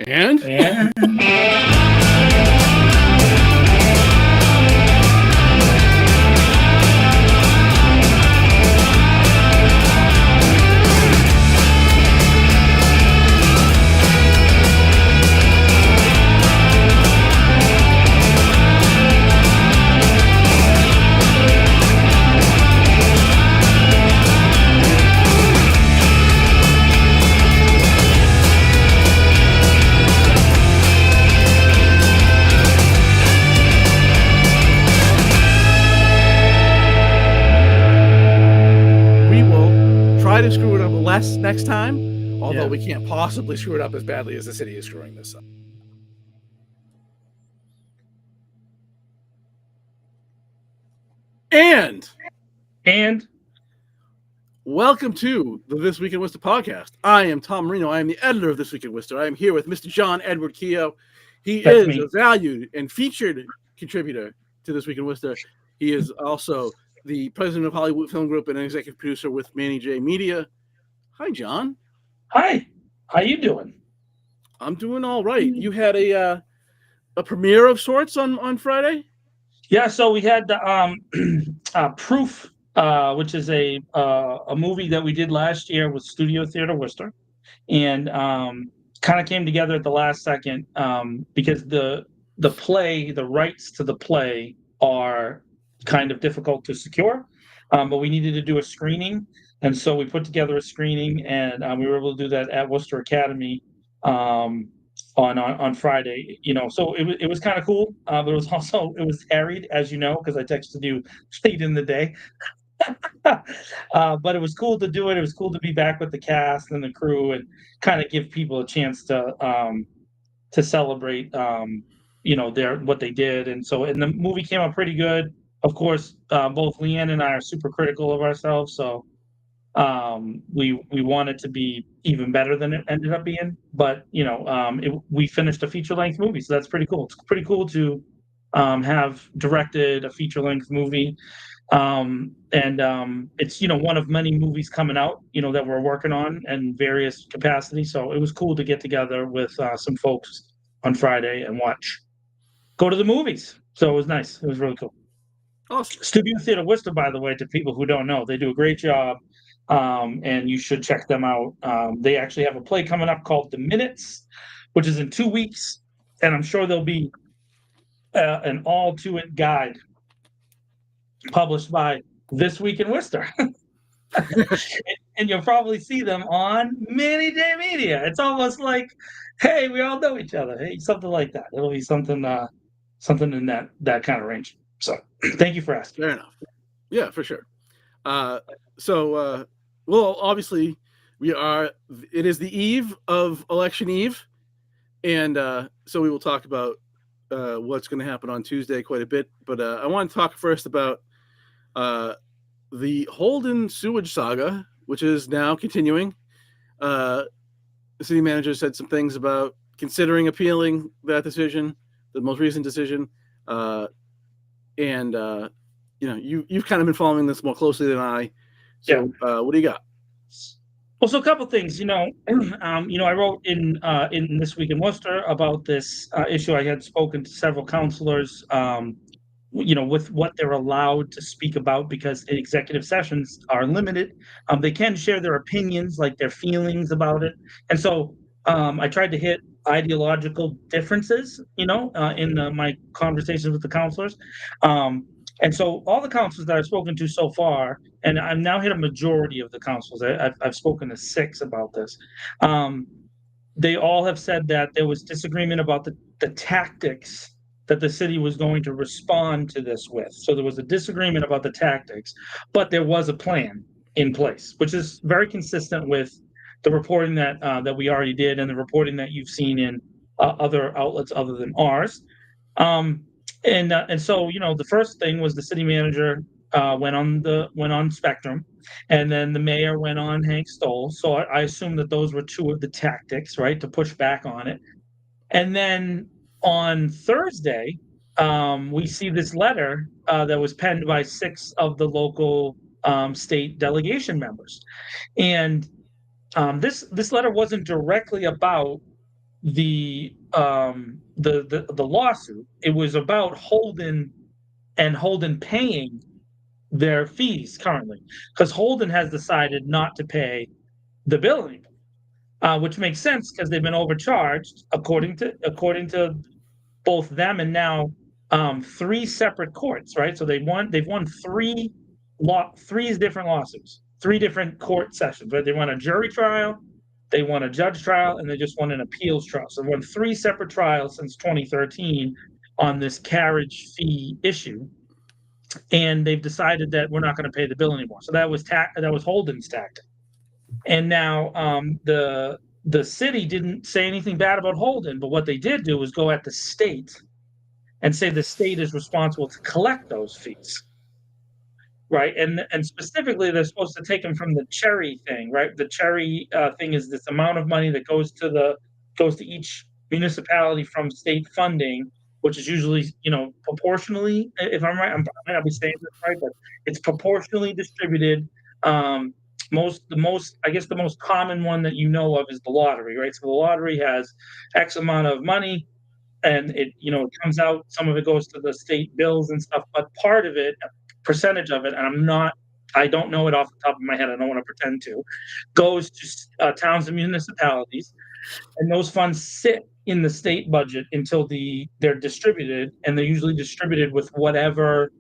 And we will try to screw it up less next time, although we can't possibly screw it up as badly as the city is screwing this up. And welcome to the This Week in Worcester podcast. I am Tom Marino. I am the editor of This Week in Worcester. I am here with Mr. John Edward Keogh. He is a valued and featured contributor to This Week in Worcester. He is also the president of Hollywood Film Group and an executive producer with Manny J Media. Hi, John. Hi. How you doing? I'm doing all right. You had a premiere of sorts on Friday? Yeah, so we had Proof, which is a movie that we did last year with Studio Theater Worcester, and kind of came together at the last second because the rights to the play are kind of difficult to secure, but we needed to do a screening, and so we put together a screening, and we were able to do that at Worcester Academy on Friday. So it was kind of cool, but it was harried, as you know, because I texted you late in the day. But it was cool to do it. It was cool to be back with the cast and the crew and kind of give people a chance to celebrate what they did. And the movie came out pretty good. Of course, both Leanne and I are super critical of ourselves, so we want it to be even better than it ended up being. But we finished a feature-length movie, so that's pretty cool. It's pretty cool to have directed a feature-length movie. It's one of many movies coming out that we're working on in various capacities, so it was cool to get together with some folks on Friday and go to the movies. So it was nice. It was really cool. Awesome. Studio Theater Worcester, by the way, to people who don't know, they do a great job, and you should check them out. They actually have a play coming up called The Minutes, which is in 2 weeks, and I'm sure there'll be an all-to-it guide published by This Week in Worcester. And you'll probably see them on Manny J Media. It's almost like, hey, we all know each other. Hey, something like that. It'll be something in that kind of range. So thank you for asking. Fair enough. Yeah, for sure. Well, obviously it is the eve of election eve. And so we will talk about what's going to happen on Tuesday quite a bit. But I want to talk first about the Holden Sewage Saga, which is now continuing. The city manager said some things about considering appealing that decision, the most recent decision. You've kind of been following this more closely than I. So what do you got? Well, so a couple things, I wrote in This Week in Worcester about this issue. I had spoken to several counselors, with what they're allowed to speak about, because executive sessions are limited. They can share their opinions, like their feelings about it. And so I tried to hit ideological differences, in my conversations with the counselors. And so all the counselors that I've spoken to so far, and I've now hit a majority of the counselors, I've spoken to 6 about this. They all have said that there was disagreement about the tactics that the city was going to respond to this with. So there was a disagreement about the tactics, but there was a plan in place, which is very consistent with the reporting that we already did and the reporting that you've seen in other outlets other than ours. And so the first thing was the city manager went on Spectrum, and then the mayor went on Hank Stoll. So I assume that those were 2 of the tactics, right, to push back on it. And then on Thursday, we see this letter that was penned by 6 of the local state delegation members, and this letter wasn't directly about the lawsuit, it was about Holden paying their fees currently, because Holden has decided not to pay the bill anymore, which makes sense because they've been overcharged according to both them and now three separate courts, right? So they've won three different lawsuits, three different court sessions, right? They won a jury trial, they won a judge trial, and they just won an appeals trial. So they won three separate trials since 2013 on this carriage fee issue. And they've decided that we're not going to pay the bill anymore. So that was Holden's tactic. And now the city didn't say anything bad about Holden, but what they did do was go at the state and say the state is responsible to collect those fees, right? And specifically, they're supposed to take them from the cherry thing, right? The cherry thing is this amount of money that goes to each municipality from state funding, which is usually, proportionally, if I'm right, I might not be saying this right, but it's proportionally distributed. The most common one that you know of is the lottery, right? So the lottery has X amount of money, and it comes out. Some of it goes to the state bills and stuff, but part of it, a percentage of it, and I don't know it off the top of my head. I don't want to pretend to, goes to towns and municipalities, and those funds sit in the state budget until they're distributed, and they're usually distributed with whatever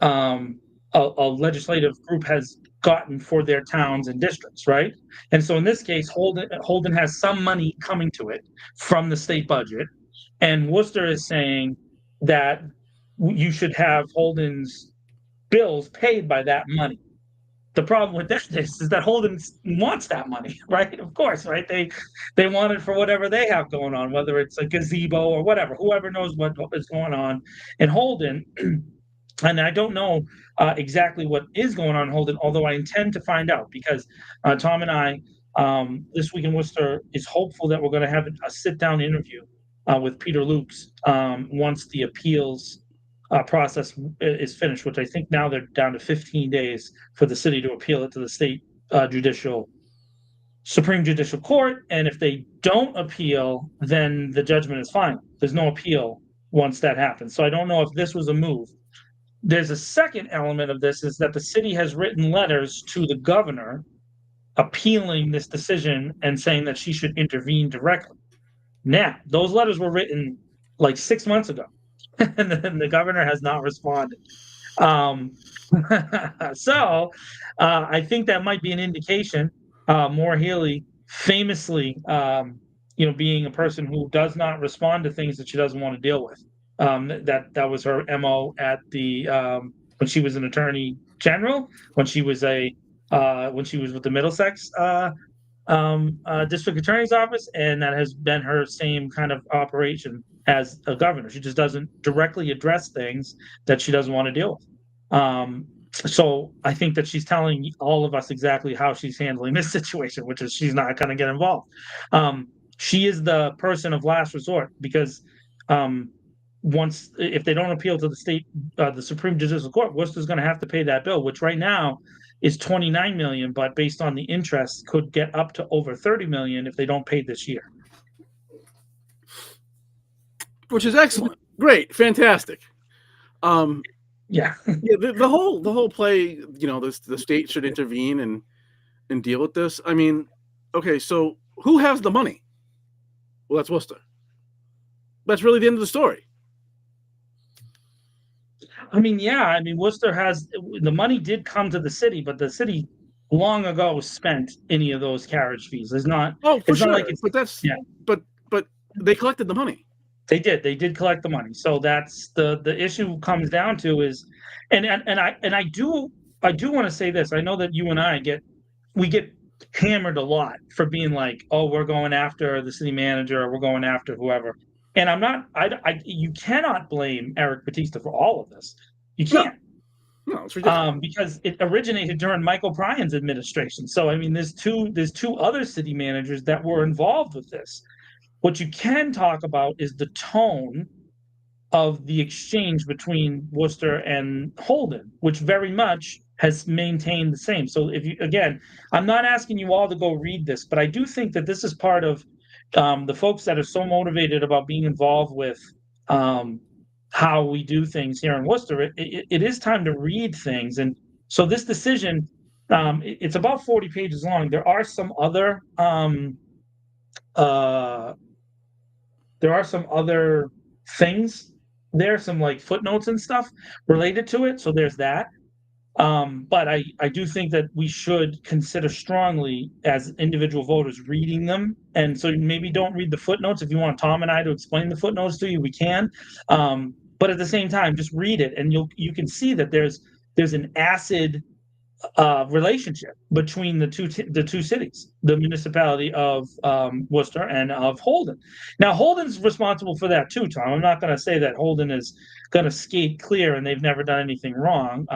a legislative group has gotten for their towns and districts, right? And so in this case, Holden has some money coming to it from the state budget, and Worcester is saying that you should have Holden's bills paid by that money. The problem with this is that Holden wants that money, right? Of course, right? They want it for whatever they have going on, whether it's a gazebo or whatever. Whoever knows what is going on in Holden. And I don't know exactly what is going on in Holden, although I intend to find out, because Tom and I, this week in Worcester, is hopeful that we're going to have a sit-down interview with Peter Lukes once the appeals process is finished, which I think now they're down to 15 days for the city to appeal it to the state Supreme Judicial Court. And if they don't appeal, then the judgment is final. There's no appeal once that happens. So I don't know if this was a move. There's a second element of this, is that the city has written letters to the governor appealing this decision and saying that she should intervene directly. Now, those letters were written like 6 months ago, and the governor has not responded. So I think that might be an indication. Maura Healey, famously, being a person who does not respond to things that she doesn't want to deal with. That was her MO at when she was an attorney general, when she was with the Middlesex district attorney's office, and that has been her same kind of operation as a governor. She just doesn't directly address things that she doesn't want to deal with. So I think that she's telling all of us exactly how she's handling this situation, which is she's not going to get involved. She is the person of last resort, because if they don't appeal to the Supreme Judicial Court, Worcester's going to have to pay that bill, which right now is $29 million, but based on the interest, could get up to over $30 million if they don't pay this year. Which is excellent, great, fantastic. Yeah. The whole play, the state should intervene and deal with this. I mean, okay, so who has the money? Well, that's Worcester. That's really the end of the story. Worcester has the money. Did come to the city, but the city long ago spent any of those carriage fees. There's not. Oh, for sure. But they collected the money. They did collect the money. So that's the issue comes down to is, and I do want to say this. I know that you and I get hammered a lot for being like, oh, we're going after the city manager, or we're going after whoever. And I'm not. You cannot blame Eric Batista for all of this. You can't. No, it's ridiculous. Because it originated during Michael Bryan's administration. So there's two other city managers that were involved with this. What you can talk about is the tone of the exchange between Worcester and Holden, which very much has maintained the same. So I'm not asking you all to go read this, but I do think that this is part of the folks that are so motivated about being involved with how we do things here in Worcester, it is time to read things. And so this decision, it's about 40 pages long. There are some other uh, things there, some like footnotes and stuff related to it. So there's that. But I do think that we should consider strongly as individual voters reading them. And so maybe don't read the footnotes. If you want Tom and I to explain the footnotes to you, we can. But at the same time, just read it, and you can see that there's an acid relationship between the two cities, the municipality of Worcester and of Holden. Now, Holden's responsible for that too, Tom. I'm not going to say that Holden is going to skate clear and they've never done anything wrong.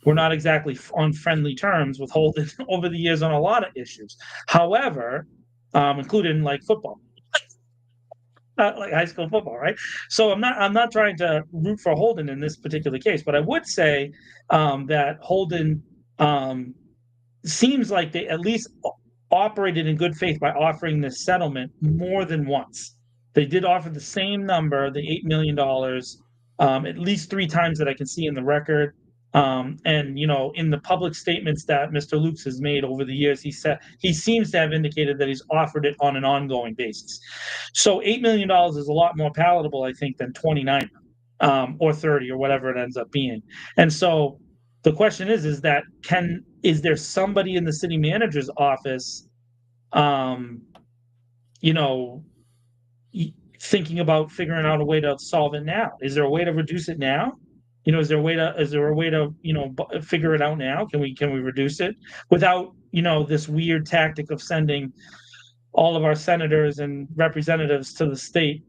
We're not exactly on friendly terms with Holden over the years on a lot of issues. However, including like football. Like high school football, right? So I'm not trying to root for Holden in this particular case, but I would say that Holden seems like they at least operated in good faith by offering this settlement more than once. They did offer the same number, the $8 million, at least 3 times that I can see in the record. And in the public statements that Mr. Lukes has made over the years, he seems to have indicated that he's offered it on an ongoing basis. So $8 million is a lot more palatable, I think, than 29 or 30 or whatever it ends up being. And so the question is there somebody in the city manager's office, thinking about figuring out a way to solve it now? Is there a way to reduce it now? Is there a way to figure it out now? Can we reduce it without this weird tactic of sending all of our senators and representatives to the state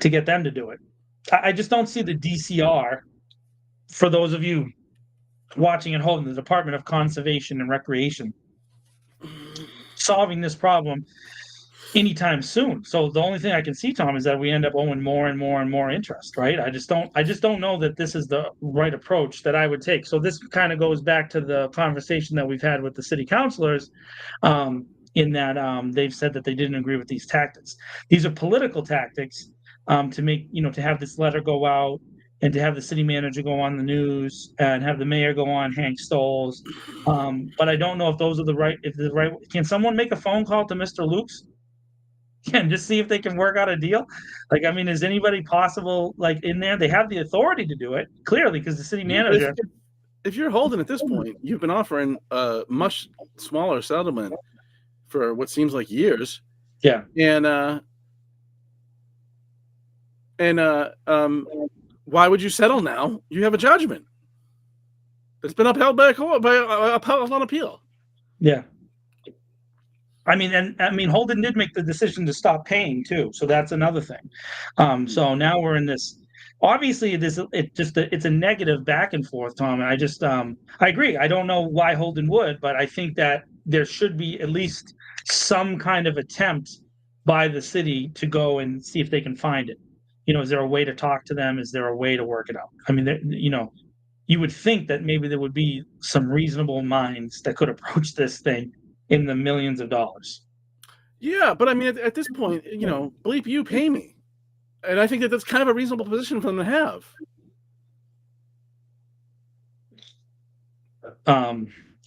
to get them to do it? I just don't see the DCR, for those of you watching at home, the Department of Conservation and Recreation, solving this problem anytime soon. So the only thing I can see, Tom, is that we end up owing more and more and more interest, right? I just don't know that this is the right approach that I would take. So this kind of goes back to the conversation that we've had with the city councilors, in that they've said that they didn't agree with these tactics. These are political tactics, to make, to have this letter go out and to have the city manager go on the news and have the mayor go on Hank Stoles. But I don't know if those are the right, can someone make a phone call to Mr. Lukes and just see if they can work out a deal? Like, I mean, is anybody possible like in there? They have the authority to do it, clearly, because the city manager. If you're Holden at this point, you've been offering a much smaller settlement for what seems like years. Yeah. And why would you settle now? You have a judgment that's been upheld by a court, upheld on appeal. Yeah. I mean, Holden did make the decision to stop paying too, so that's another thing. So now we're in this. Obviously, it's a negative back and forth, Tom. And I agree. I don't know why Holden would, but I think that there should be at least some kind of attempt by the city to go and see if they can find it. Is there a way to talk to them? Is there a way to work it out? I mean, you would think that maybe there would be some reasonable minds that could approach this thing in the millions of dollars. Yeah, but I mean, at this point, bleep you, pay me. And I think that that's kind of a reasonable position for them to have.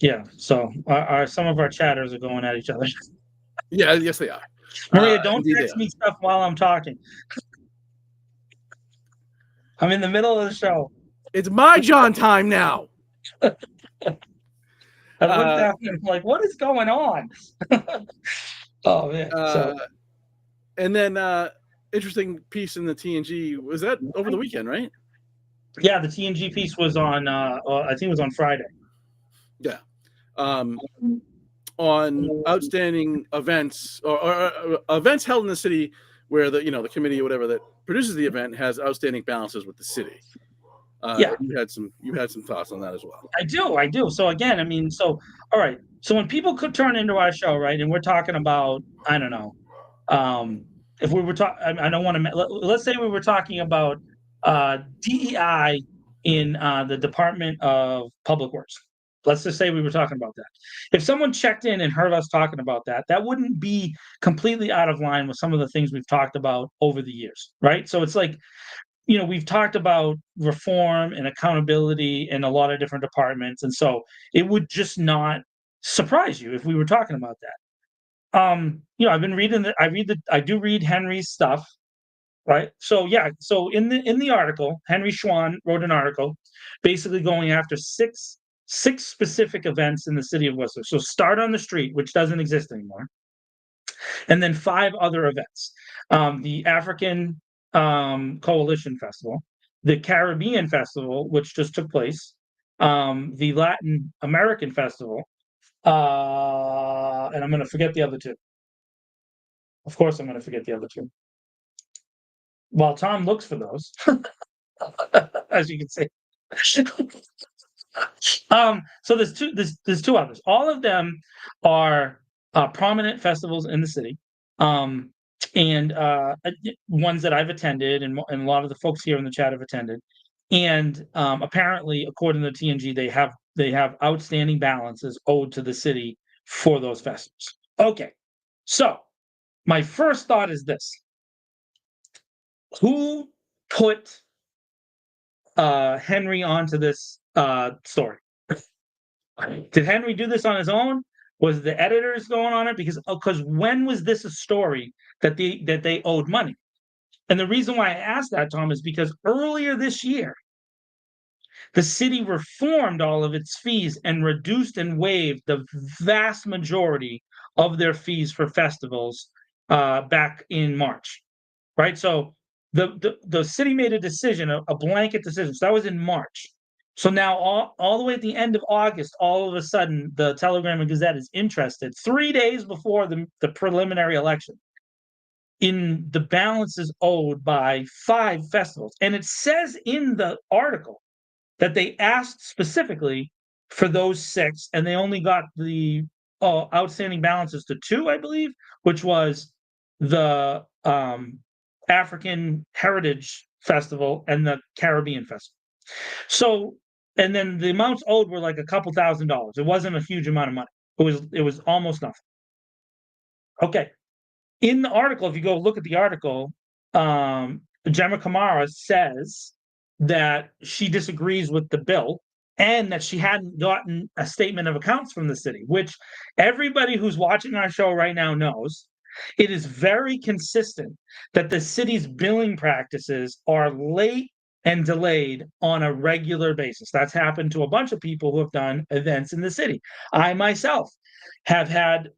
Yeah, so some of our chatters are going at each other. Yeah, yes, they are. Maria, don't text me stuff while I'm talking. I'm in the middle of the show. It's my John time now. I looked at him like, what is going on? Oh, man. And then interesting piece in the TNG. Was that over the weekend, right? Yeah, the TNG piece was on, I think it was on Friday. Yeah. On outstanding events or events held in the city where the committee or whatever that produces the event has outstanding balances with the city. Yeah, you had some thoughts on that as well. I do. So again, I mean, all right. So when people could turn into our show, right, and we're talking about, I don't know, if we were talking, I don't want to. Let's say we were talking about DEI in the Department of Public Works. Let's just say we were talking about that. If someone checked in and heard us talking about that, that wouldn't be completely out of line with some of the things we've talked about over the years, right? So it's like, we've talked about reform and accountability in a lot of different departments, and so it would just not surprise you if we were talking about that. I've been reading I do read Henry's stuff, right? So yeah, so in the article, Henry Schwann wrote an article basically going after six specific events in the city of Worcester. So Start on the Street, which doesn't exist anymore, and then 5 other events. The African Coalition Festival, the Caribbean Festival, which just took place, the Latin American Festival, and I'm going to forget the other 2. Of course, I'm going to forget the other 2. While Tom looks for those, as you can see. So there's 2 others. All of them are prominent festivals in the city, and ones that I've attended, and a lot of the folks here in the chat have attended. And apparently, according to TNG, they have outstanding balances owed to the city for those festivals. Okay, so my first thought is this: who put Henry onto this story? Did Henry do this on his own? Was the editors going on it? Because when was this a story that they owed money? And the reason why I asked that, Tom, is because earlier this year, the city reformed all of its fees and reduced and waived the vast majority of their fees for festivals back in March, right? So the city made a decision, a blanket decision. So that was in March. So now all the way at the end of August, all of a sudden, the Telegram and Gazette is interested 3 days before the preliminary election in the balances owed by 5 festivals. And it says in the article that they asked specifically for those 6, and they only got the outstanding balances to 2, I believe, which was the African Heritage Festival and the Caribbean Festival. So, and then the amounts owed were like a couple $1,000s. It wasn't a huge amount of money. It was almost nothing. Okay. In the article, if you go look at the article, Gemma Kamara says that she disagrees with the bill and that she hadn't gotten a statement of accounts from the city, which everybody who's watching our show right now knows. It is very consistent that the city's billing practices are late and delayed on a regular basis. That's happened to a bunch of people who have done events in the city. I myself have had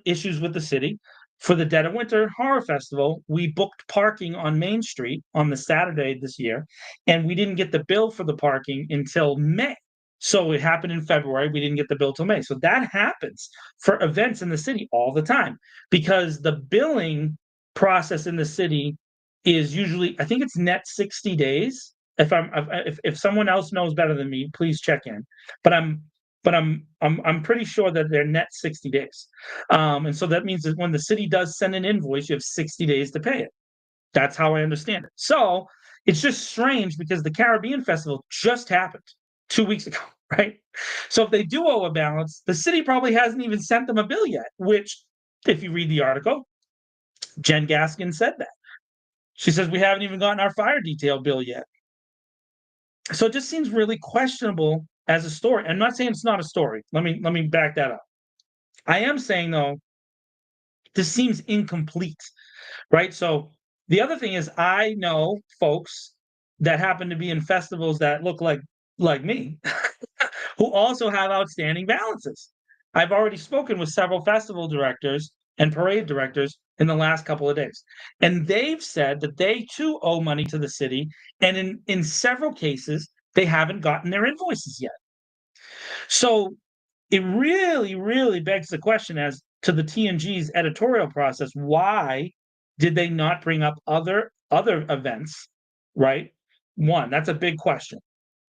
issues with the city. For the Dead of Winter Horror Festival, we booked parking on Main Street on the Saturday this year, and we didn't get the bill for the parking until May. So it happened in February. We didn't get the bill till May. So that happens for events in the city all the time because the billing process in the city is usually, I think it's net 60 days. If someone else knows better than me, please check in. But I'm pretty sure that they're net 60 days. And so that means that when the city does send an invoice, you have 60 days to pay it. That's how I understand it. So it's just strange because the Caribbean Festival just happened 2 weeks ago, right? So if they do owe a balance, the city probably hasn't even sent them a bill yet, which, if you read the article, Jen Gaskin said that. She says, we haven't even gotten our fire detail bill yet. So it just seems really questionable as a story. I'm not saying it's not a story. Let me back that up. I am saying, though, this seems incomplete, right? So the other thing is I know folks that happen to be in festivals that look like me who also have outstanding balances. I've already spoken with several festival directors and parade directors in the last couple of days. And they've said that they too owe money to the city. And in several cases, they haven't gotten their invoices yet. So it really, really begs the question as to the TNG's editorial process. Why did they not bring up other events, right? One, that's a big question.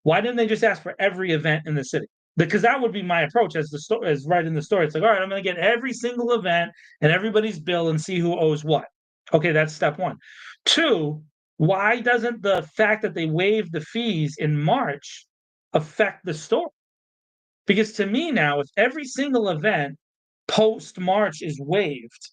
Why didn't they just ask for every event in the city? Because that would be my approach as right in the story. It's like, all right, I'm going to get every single event and everybody's bill and see who owes what. Okay, that's step 1. 2, why doesn't the fact that they waived the fees in March affect the story? Because to me now, if every single event post-March is waived,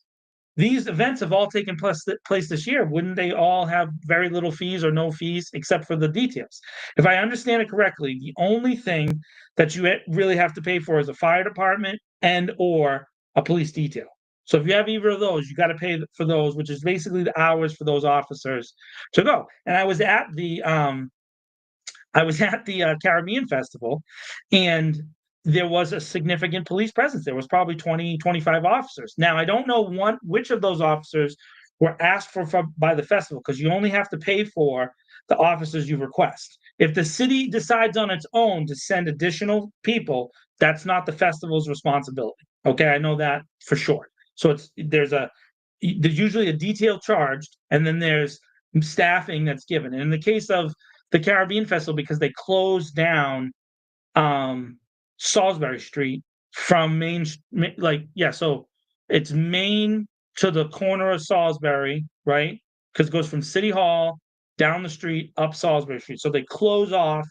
these events have all taken place this year. Wouldn't they all have very little fees or no fees except for the details? If I understand it correctly, the only thing that you really have to pay for is a fire department and or a police detail. So if you have either of those, you got to pay for those, which is basically the hours for those officers to go. And I was at the Caribbean Festival, and there was a significant police presence. There was probably 20, 25 officers. Now, I don't know which of those officers were asked for by the festival, because you only have to pay for the officers you request. If the city decides on its own to send additional people, that's not the festival's responsibility. Okay, I know that for sure. So there's usually a detail charged, and then there's staffing that's given. And in the case of the Caribbean Festival, because they closed down Salisbury Street from so it's Main to the corner of Salisbury, right? Because it goes from City Hall down the street up Salisbury Street. So they close off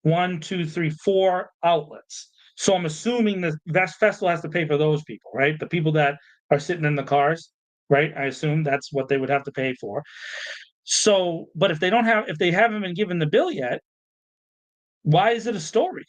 1, 2, 3, 4 outlets. So I'm assuming the festival has to pay for those people, right? The people that are sitting in the cars, right? I assume that's what they would have to pay for. So, but if they haven't been given the bill yet, why is it a story?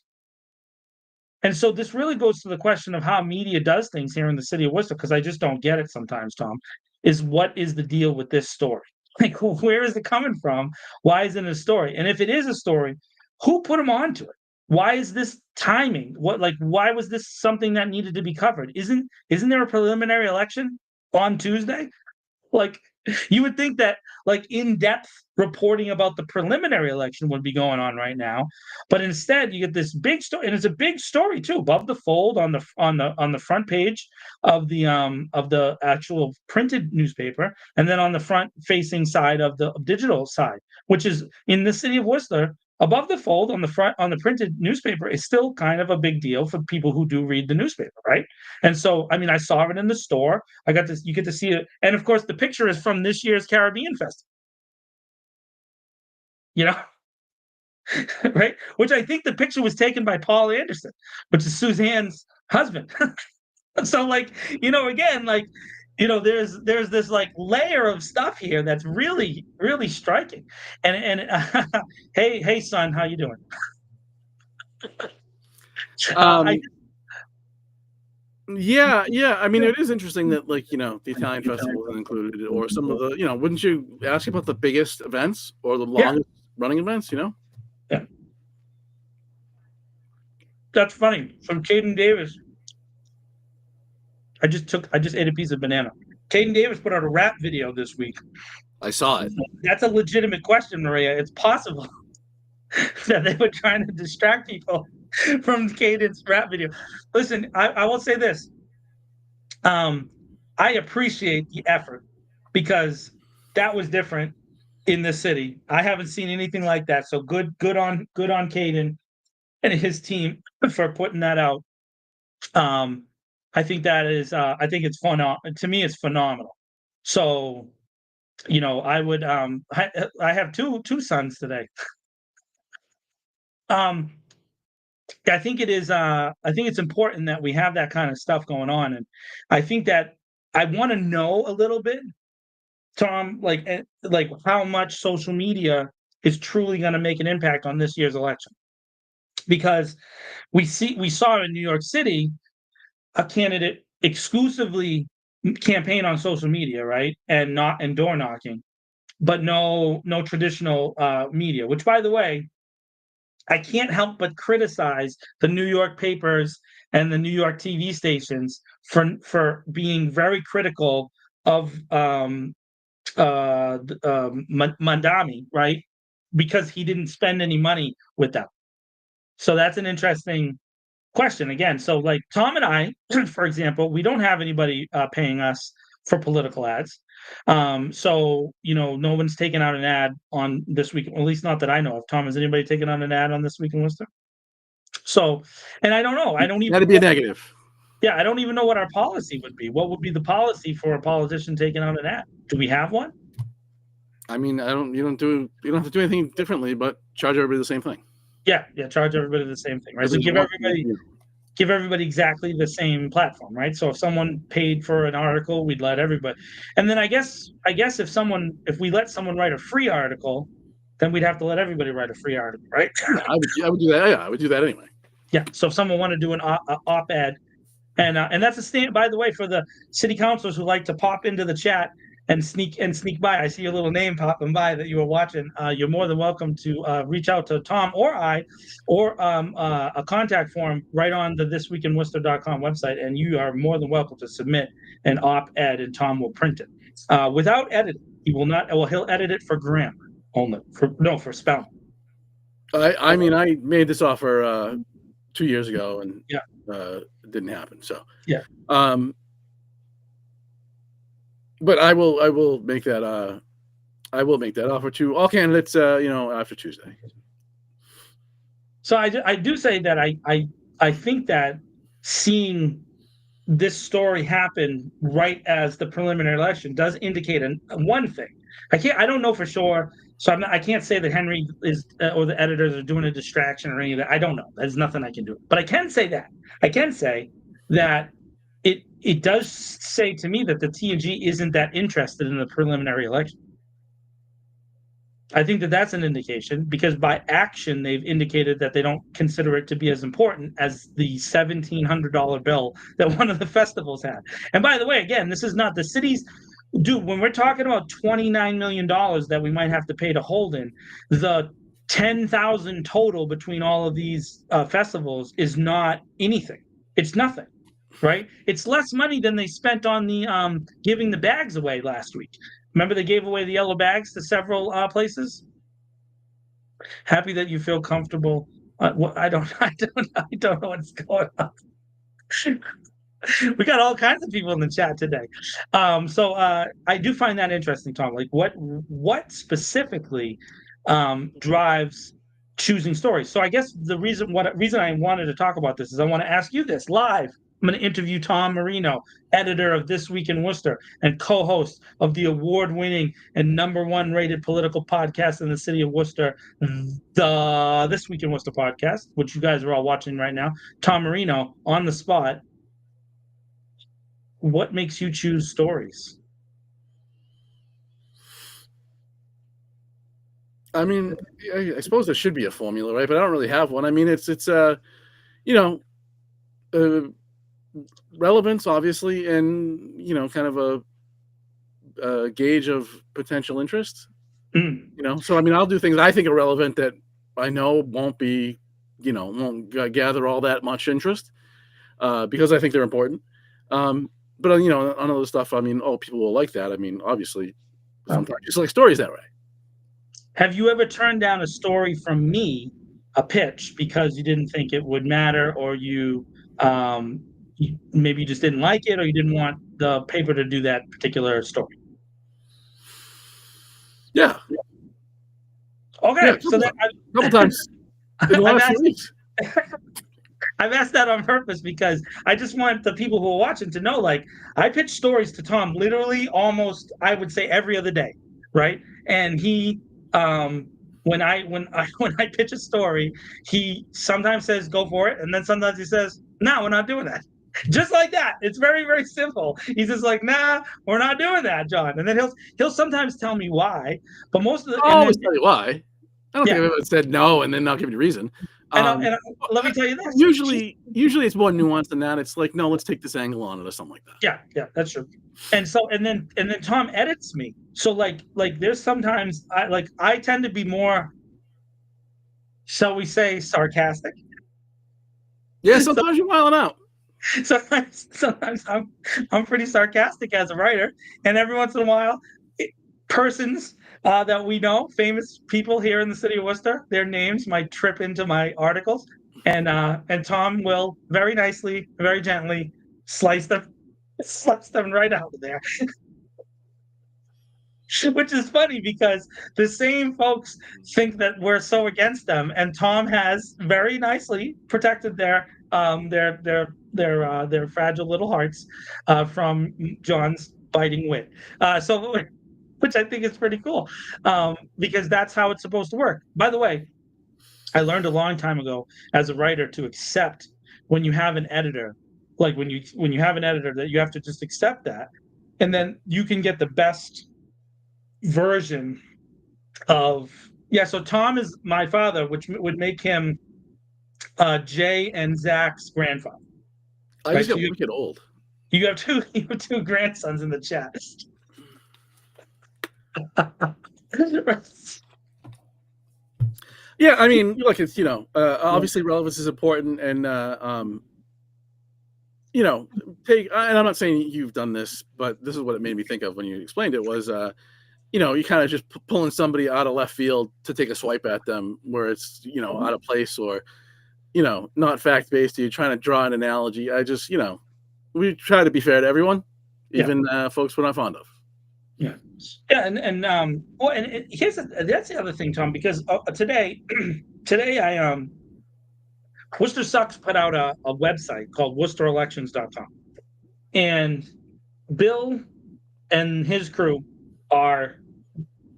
And so this really goes to the question of how media does things here in the city of Worcester, because I just don't get it sometimes, Tom, is what is the deal with this story? Like, where is it coming from? Why isn't it a story? And if it is a story, who put them onto it? Why is this timing? Why was this something that needed to be covered? Isn't there a preliminary election on Tuesday? Like, you would think that in-depth reporting about the preliminary election would be going on right now, but instead you get this big story, and it's a big story too, above the fold on the front page of the actual printed newspaper, and then on the front facing side of the digital side, which is in the city of Worcester. Above the fold on the front on the printed newspaper is still kind of a big deal for people who do read the newspaper, right? And so, I mean, I saw it in the store. You get to see it, and of course, the picture is from this year's Caribbean Festival. You know, right? Which I think the picture was taken by Paul Anderson, which is Suzanne's husband. So, again, there's this layer of stuff here that's really, really striking. And hey son, how you doing? Yeah. I mean, it is interesting that the Italian festival is included, or some of the wouldn't you ask about the biggest events or the longest running events? Yeah, that's funny. From Caden Davis. I just ate a piece of banana. Caden Davis put out a rap video this week. I saw it. That's a legitimate question, Maria. It's possible that they were trying to distract people from Caden's rap video. Listen, I will say this. I appreciate the effort, because that was different in this city. I haven't seen anything like that. So good on Caden and his team for putting that out. I think that is. I think it's fun. To me, it's phenomenal. So, I would. I have two sons today. I think it is. I think it's important that we have that kind of stuff going on, and I think that I want to know a little bit, Tom, like how much social media is truly going to make an impact on this year's election, because we saw in New York City a candidate exclusively campaign on social media, right, and door knocking, but no traditional media. Which, by the way, I can't help but criticize the New York papers and the New York TV stations for being very critical of Mandami, right, because he didn't spend any money with them. So that's an interesting question again. So Tom and I, for example, we don't have anybody paying us for political ads. So no one's taken out an ad on This Week, at least not that I know of. Tom, has anybody taken out an ad on This Week in Worcester? So, and I don't know. I don't even. That'd be a negative. Yeah, I don't even know what our policy would be. What would be the policy for a politician taking out an ad? Do we have one? I mean, you don't have to do anything differently, but charge everybody the same thing. Yeah, charge everybody the same thing, right? So give everybody give everybody exactly the same platform, right? So if someone paid for an article, we'd let everybody. And then I guess if we let someone write a free article, then we'd have to let everybody write a free article, right? Yeah, I would do that. Yeah, I would do that anyway. Yeah. So if someone wanted to do an op-ed, and that's a stand. By the way, for the city councilors who like to pop into the chat and sneak by, I see your little name popping by that you were watching. You're more than welcome to reach out to Tom or I, or a contact form right on the thisweekinworcester.com website, and you are more than welcome to submit an op-ed, and Tom will print it without editing. He will not. Well, he'll edit it for grammar only. For spelling. I mean, I made this offer 2 years ago, and yeah. It didn't happen. So yeah. But I will make that offer to all candidates. After Tuesday. So I do say that I think that seeing this story happen right as the preliminary election does indicate one thing. I don't know for sure. So I can't say that Henry is or the editors are doing a distraction or any of that. I don't know. There's nothing I can do. But I can say that it does say to me that the TNG isn't that interested in the preliminary election. I think that that's an indication, because by action they've indicated that they don't consider it to be as important as the $1,700 bill that one of the festivals had. And by the way, again, this is not the city's. Dude, when we're talking about $29 million that we might have to pay to Holden, the 10,000 total between all of these festivals is not anything. It's nothing, right? It's less money than they spent on the giving the bags away last week. Remember they gave away the yellow bags to several places? Happy that you feel comfortable. I don't know what's going on. We got all kinds of people in the chat today. So I do find that interesting, Tom. Like what specifically drives choosing stories? So I guess the reason I wanted to talk about this is I want to ask you this live. I'm going to interview Tom Marino, editor of This Week in Worcester and co-host of the award-winning and #1 rated political podcast in the city of Worcester, the This Week in Worcester podcast, which you guys are all watching right now. Tom Marino, on the spot. What makes you choose stories? I mean, I suppose there should be a formula, right? But I don't really have one. I mean, it's relevance, obviously, and kind of a gauge of potential interest. So I mean, I'll do things I think are relevant that I know won't be, won't gather all that much interest because I think they're important. But on other stuff, I mean, people will like that. I mean, obviously, sometimes it's like stories that way. Have you ever turned down a story from me, a pitch, because you didn't think it would matter, or you maybe you just didn't like it, or you didn't want the paper to do that particular story? Yeah. Okay. Yeah, so that a couple times in the last few weeks. I've asked that on purpose because I just want the people who are watching to know, like, I pitch stories to Tom literally almost, I would say, every other day, right? And he, when I pitch a story, he sometimes says, go for it. And then sometimes he says, no, we're not doing that. Just like that. It's very, very simple. He's just like, nah, we're not doing that, John. And then he'll sometimes tell me why, but most of the I'll always tell you why. I don't think I've ever said no and then not give you a reason. And let me tell you this. Usually it's more nuanced than that. It's like, no, let's take this angle on it or something like that. Yeah, that's true. And so and then Tom edits me. So like there's sometimes I tend to be more, shall we say, sarcastic. Yeah, sometimes you're wilding out. Sometimes I'm pretty sarcastic as a writer, and every once in a while, persons that we know, famous people here in the city of Worcester, their names might trip into my articles, and Tom will very nicely, very gently slice them right out of there. Which is funny because the same folks think that we're so against them, and Tom has very nicely protected their fragile little hearts from John's biting wit. Which I think is pretty cool, because that's how it's supposed to work. By the way, I learned a long time ago as a writer to accept when you have an editor, like when you have an editor, that you have to just accept that, and then you can get the best version of. Yeah, so Tom is my father, which would make him Jay and Zach's grandfather. I Right? just So got wicked old. you have two grandsons in the chat. Yeah, I mean, look, it's obviously relevance is important, and take. And I'm not saying you've done this, but this is what it made me think of when you explained it was, you kind of just pulling somebody out of left field to take a swipe at them where it's out of place or not fact based. You're trying to draw an analogy. I just we try to be fair to everyone, even folks we're not fond of. Yeah, well, and that's the other thing, Tom, because today I Worcester Sucks put out a website called WorcesterElections.com, and Bill and his crew are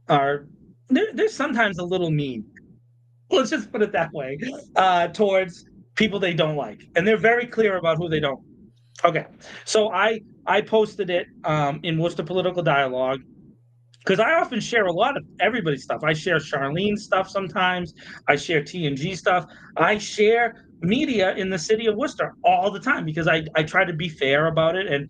they're sometimes a little mean. Let's just put it that way, towards people they don't like, and they're very clear about who they don't. Okay, so I posted it in Worcester Political Dialogue, because I often share a lot of everybody's stuff. I share Charlene's stuff sometimes. I share T&G stuff. I share media in the city of Worcester all the time because I try to be fair about it and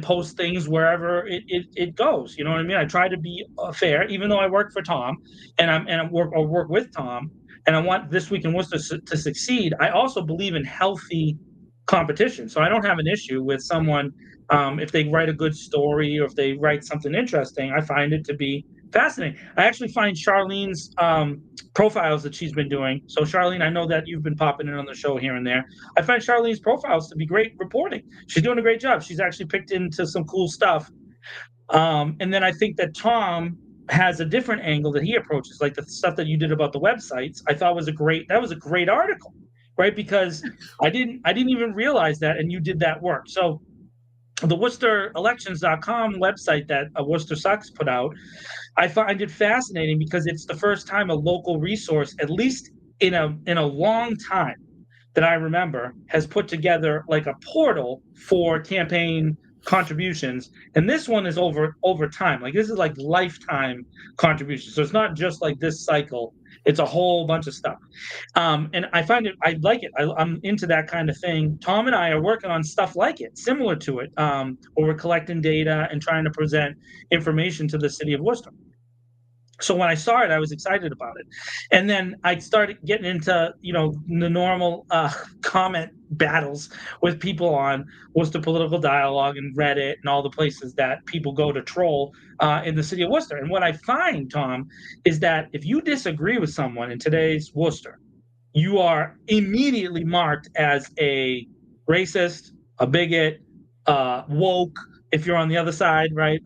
post things wherever it goes. You know what I mean? I try to be fair, even though I work for Tom and I work with Tom, and I want This Week in Worcester to succeed. I also believe in healthy competition. So I don't have an issue with someone if they write a good story or if they write something interesting. I find it to be fascinating. I actually find Charlene's profiles that she's been doing. So Charlene, I know that you've been popping in on the show here and there. I find Charlene's profiles to be great reporting. She's doing a great job. She's actually picked into some cool stuff. And then I think that Tom has a different angle that he approaches, like the stuff that you did about the websites. I thought was a great article. Right, because I didn't even realize that, and you did that work. So the WorcesterElections.com website that Worcester Sucks put out, I find it fascinating because it's the first time a local resource, at least in a long time that I remember, has put together like a portal for campaign contributions, and this one is over time. Like this is like lifetime contributions, so it's not just like this cycle. It's a whole bunch of stuff. And I find it, I like it. I'm into that kind of thing. Tom and I are working on stuff like it, similar to it, where we're collecting data and trying to present information to the city of Worcester. So when I saw it, I was excited about it. And then I started getting into, the normal comment battles with people on Worcester Political Dialogue and Reddit and all the places that people go to troll in the city of Worcester. And what I find, Tom, is that if you disagree with someone in today's Worcester, you are immediately marked as a racist, a bigot, woke, if you're on the other side, right?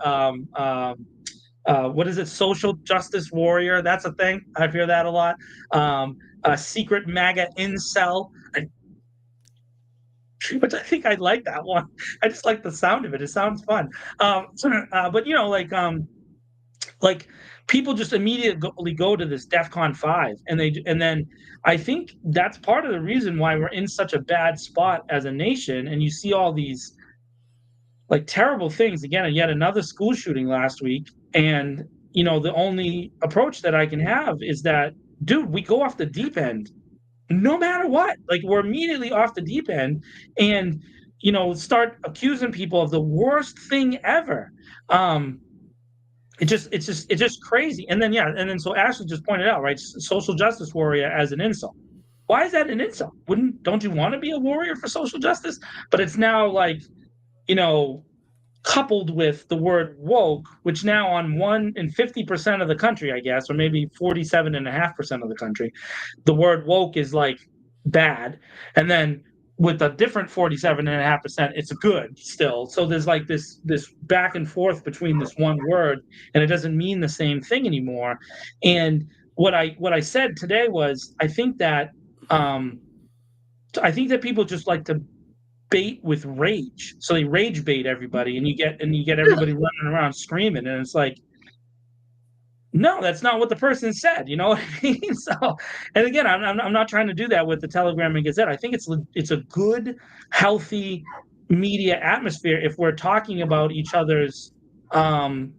What is it? Social justice warrior. That's a thing. I hear that a lot. A secret MAGA incel. Which I think I like that one. I just like the sound of it. It sounds fun. But like people just immediately go to this DEFCON 5, and then I think that's part of the reason why we're in such a bad spot as a nation. And you see all these like terrible things again, yet another school shooting last week. And the only approach that I can have is that, dude, we go off the deep end no matter what. Like we're immediately off the deep end and start accusing people of the worst thing ever. It's just crazy. And then so Ashley just pointed out, right, social justice warrior as an insult. Why is that an insult? Don't you want to be a warrior for social justice? But it's now like coupled with the word woke, which now on 50% of the country, I guess, or maybe 47.5% of the country, the word woke is like bad. And then with a different 47.5%, it's good still. So there's like this back and forth between this one word, and it doesn't mean the same thing anymore. And what I said today was I think that people just like to bait with rage, so they rage bait everybody, and you get everybody running around screaming, and it's like, No, that's not what the person said. You know what I mean? So, and again, I'm not trying to do that with the Telegram and Gazette. I think it's a good, healthy media atmosphere if we're talking about each other's um,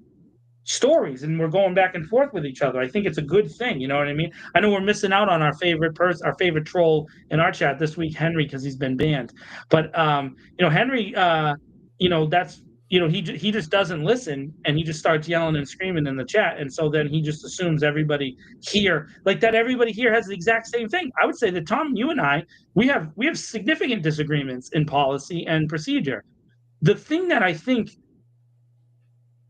stories and we're going back and forth with each other. I think it's a good thing. You know what I mean? I know we're missing out on our favorite person, our favorite troll in our chat this week, Henry, because he's been banned. But Henry, that's he just doesn't listen and he just starts yelling and screaming in the chat, and so then he just assumes everybody here like that. Everybody here has the exact same thing. I would say that Tom, you and I, we have significant disagreements in policy and procedure. The thing that I think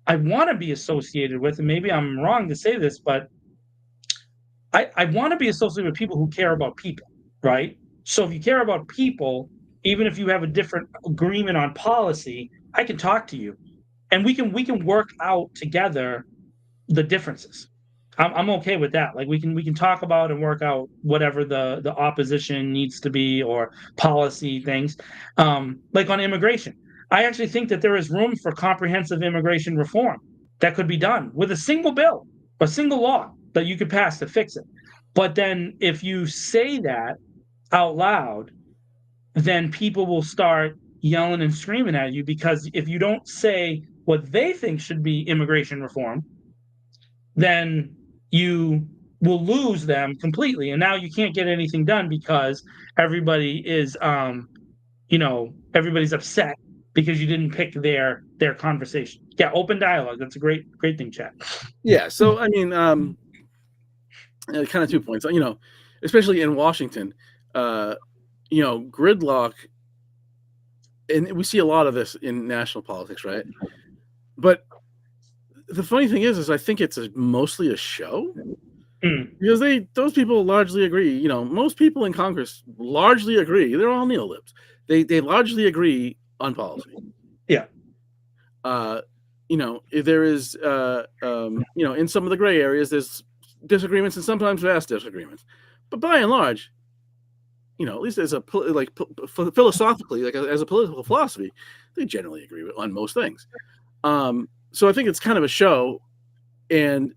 I want to be associated with, and maybe I'm wrong to say this, but I want to be associated with people who care about people, right? So if you care about people, even if you have a different agreement on policy, I can talk to you, and we can work out together the differences. I'm okay with that. Like we can talk about and work out whatever the opposition needs to be or policy things. Like on immigration, I actually think that there is room for comprehensive immigration reform that could be done with a single bill, a single law that you could pass to fix it. But then if you say that out loud, then people will start yelling and screaming at you, because if you don't say what they think should be immigration reform, then you will lose them completely. And now you can't get anything done because everybody is everybody's upset because you didn't pick their conversation. Yeah, open dialogue. That's a great thing, chat. Yeah, so I mean, kind of 2 points. Especially in Washington, gridlock, and we see a lot of this in national politics, right? But the funny thing is I think it's mostly a show, because those people largely agree. Most people in Congress largely agree. They're all neolibs. They largely agree on policy. Yeah. There is, in some of the gray areas, there's disagreements and sometimes vast disagreements. But by and large, at least as philosophically, like as a political philosophy, they generally agree on most things. So I think it's kind of a show, and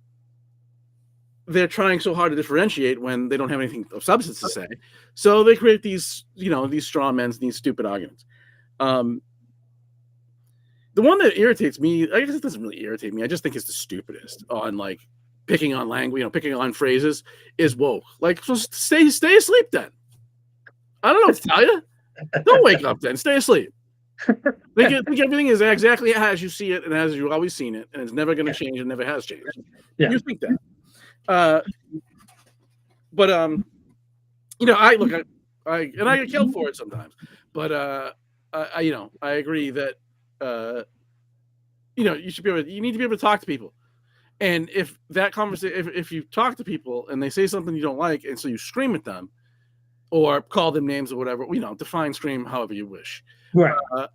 they're trying so hard to differentiate when they don't have anything of substance to say. So they create these straw men, these stupid arguments. The one that irritates me, I guess it doesn't really irritate me, I just think it's the stupidest on picking on language, picking on phrases, is woke. So stay asleep then. I don't know what to tell you. Don't wake up then. Stay asleep. Think everything is exactly as you see it and as you've always seen it, and it's never going to change and never has changed. Yeah. You think that. But I get killed for it sometimes. But I agree that you need to be able to talk to people. And if that conversation, if you talk to people and they say something you don't like, and so you scream at them or call them names or whatever, define scream however you wish. Right. I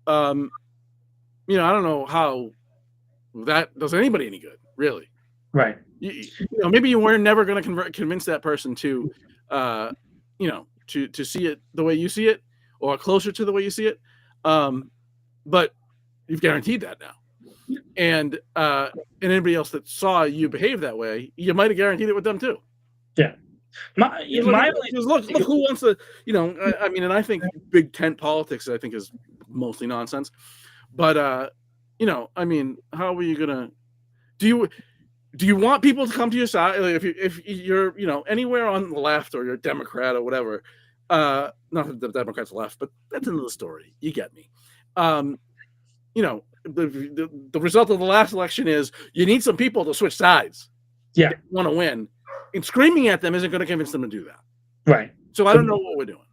don't know how that does anybody any good, really. Right. Maybe you were never going to convince that person to, to see it the way you see it, or closer to the way you see it. But you've guaranteed that now. And anybody else that saw you behave that way, you might have guaranteed it with them too. Yeah. Look who wants to, and I think big tent politics, I think, is mostly nonsense. But how are you gonna do you want people to come to your side? If you're anywhere on the left, or you're a Democrat or whatever, not that the Democrats left, but that's another story. You get me. The result of the last election is you need some people to switch sides. Yeah. If you want to win. And screaming at them isn't going to convince them to do that. Right. So I don't know what we're doing.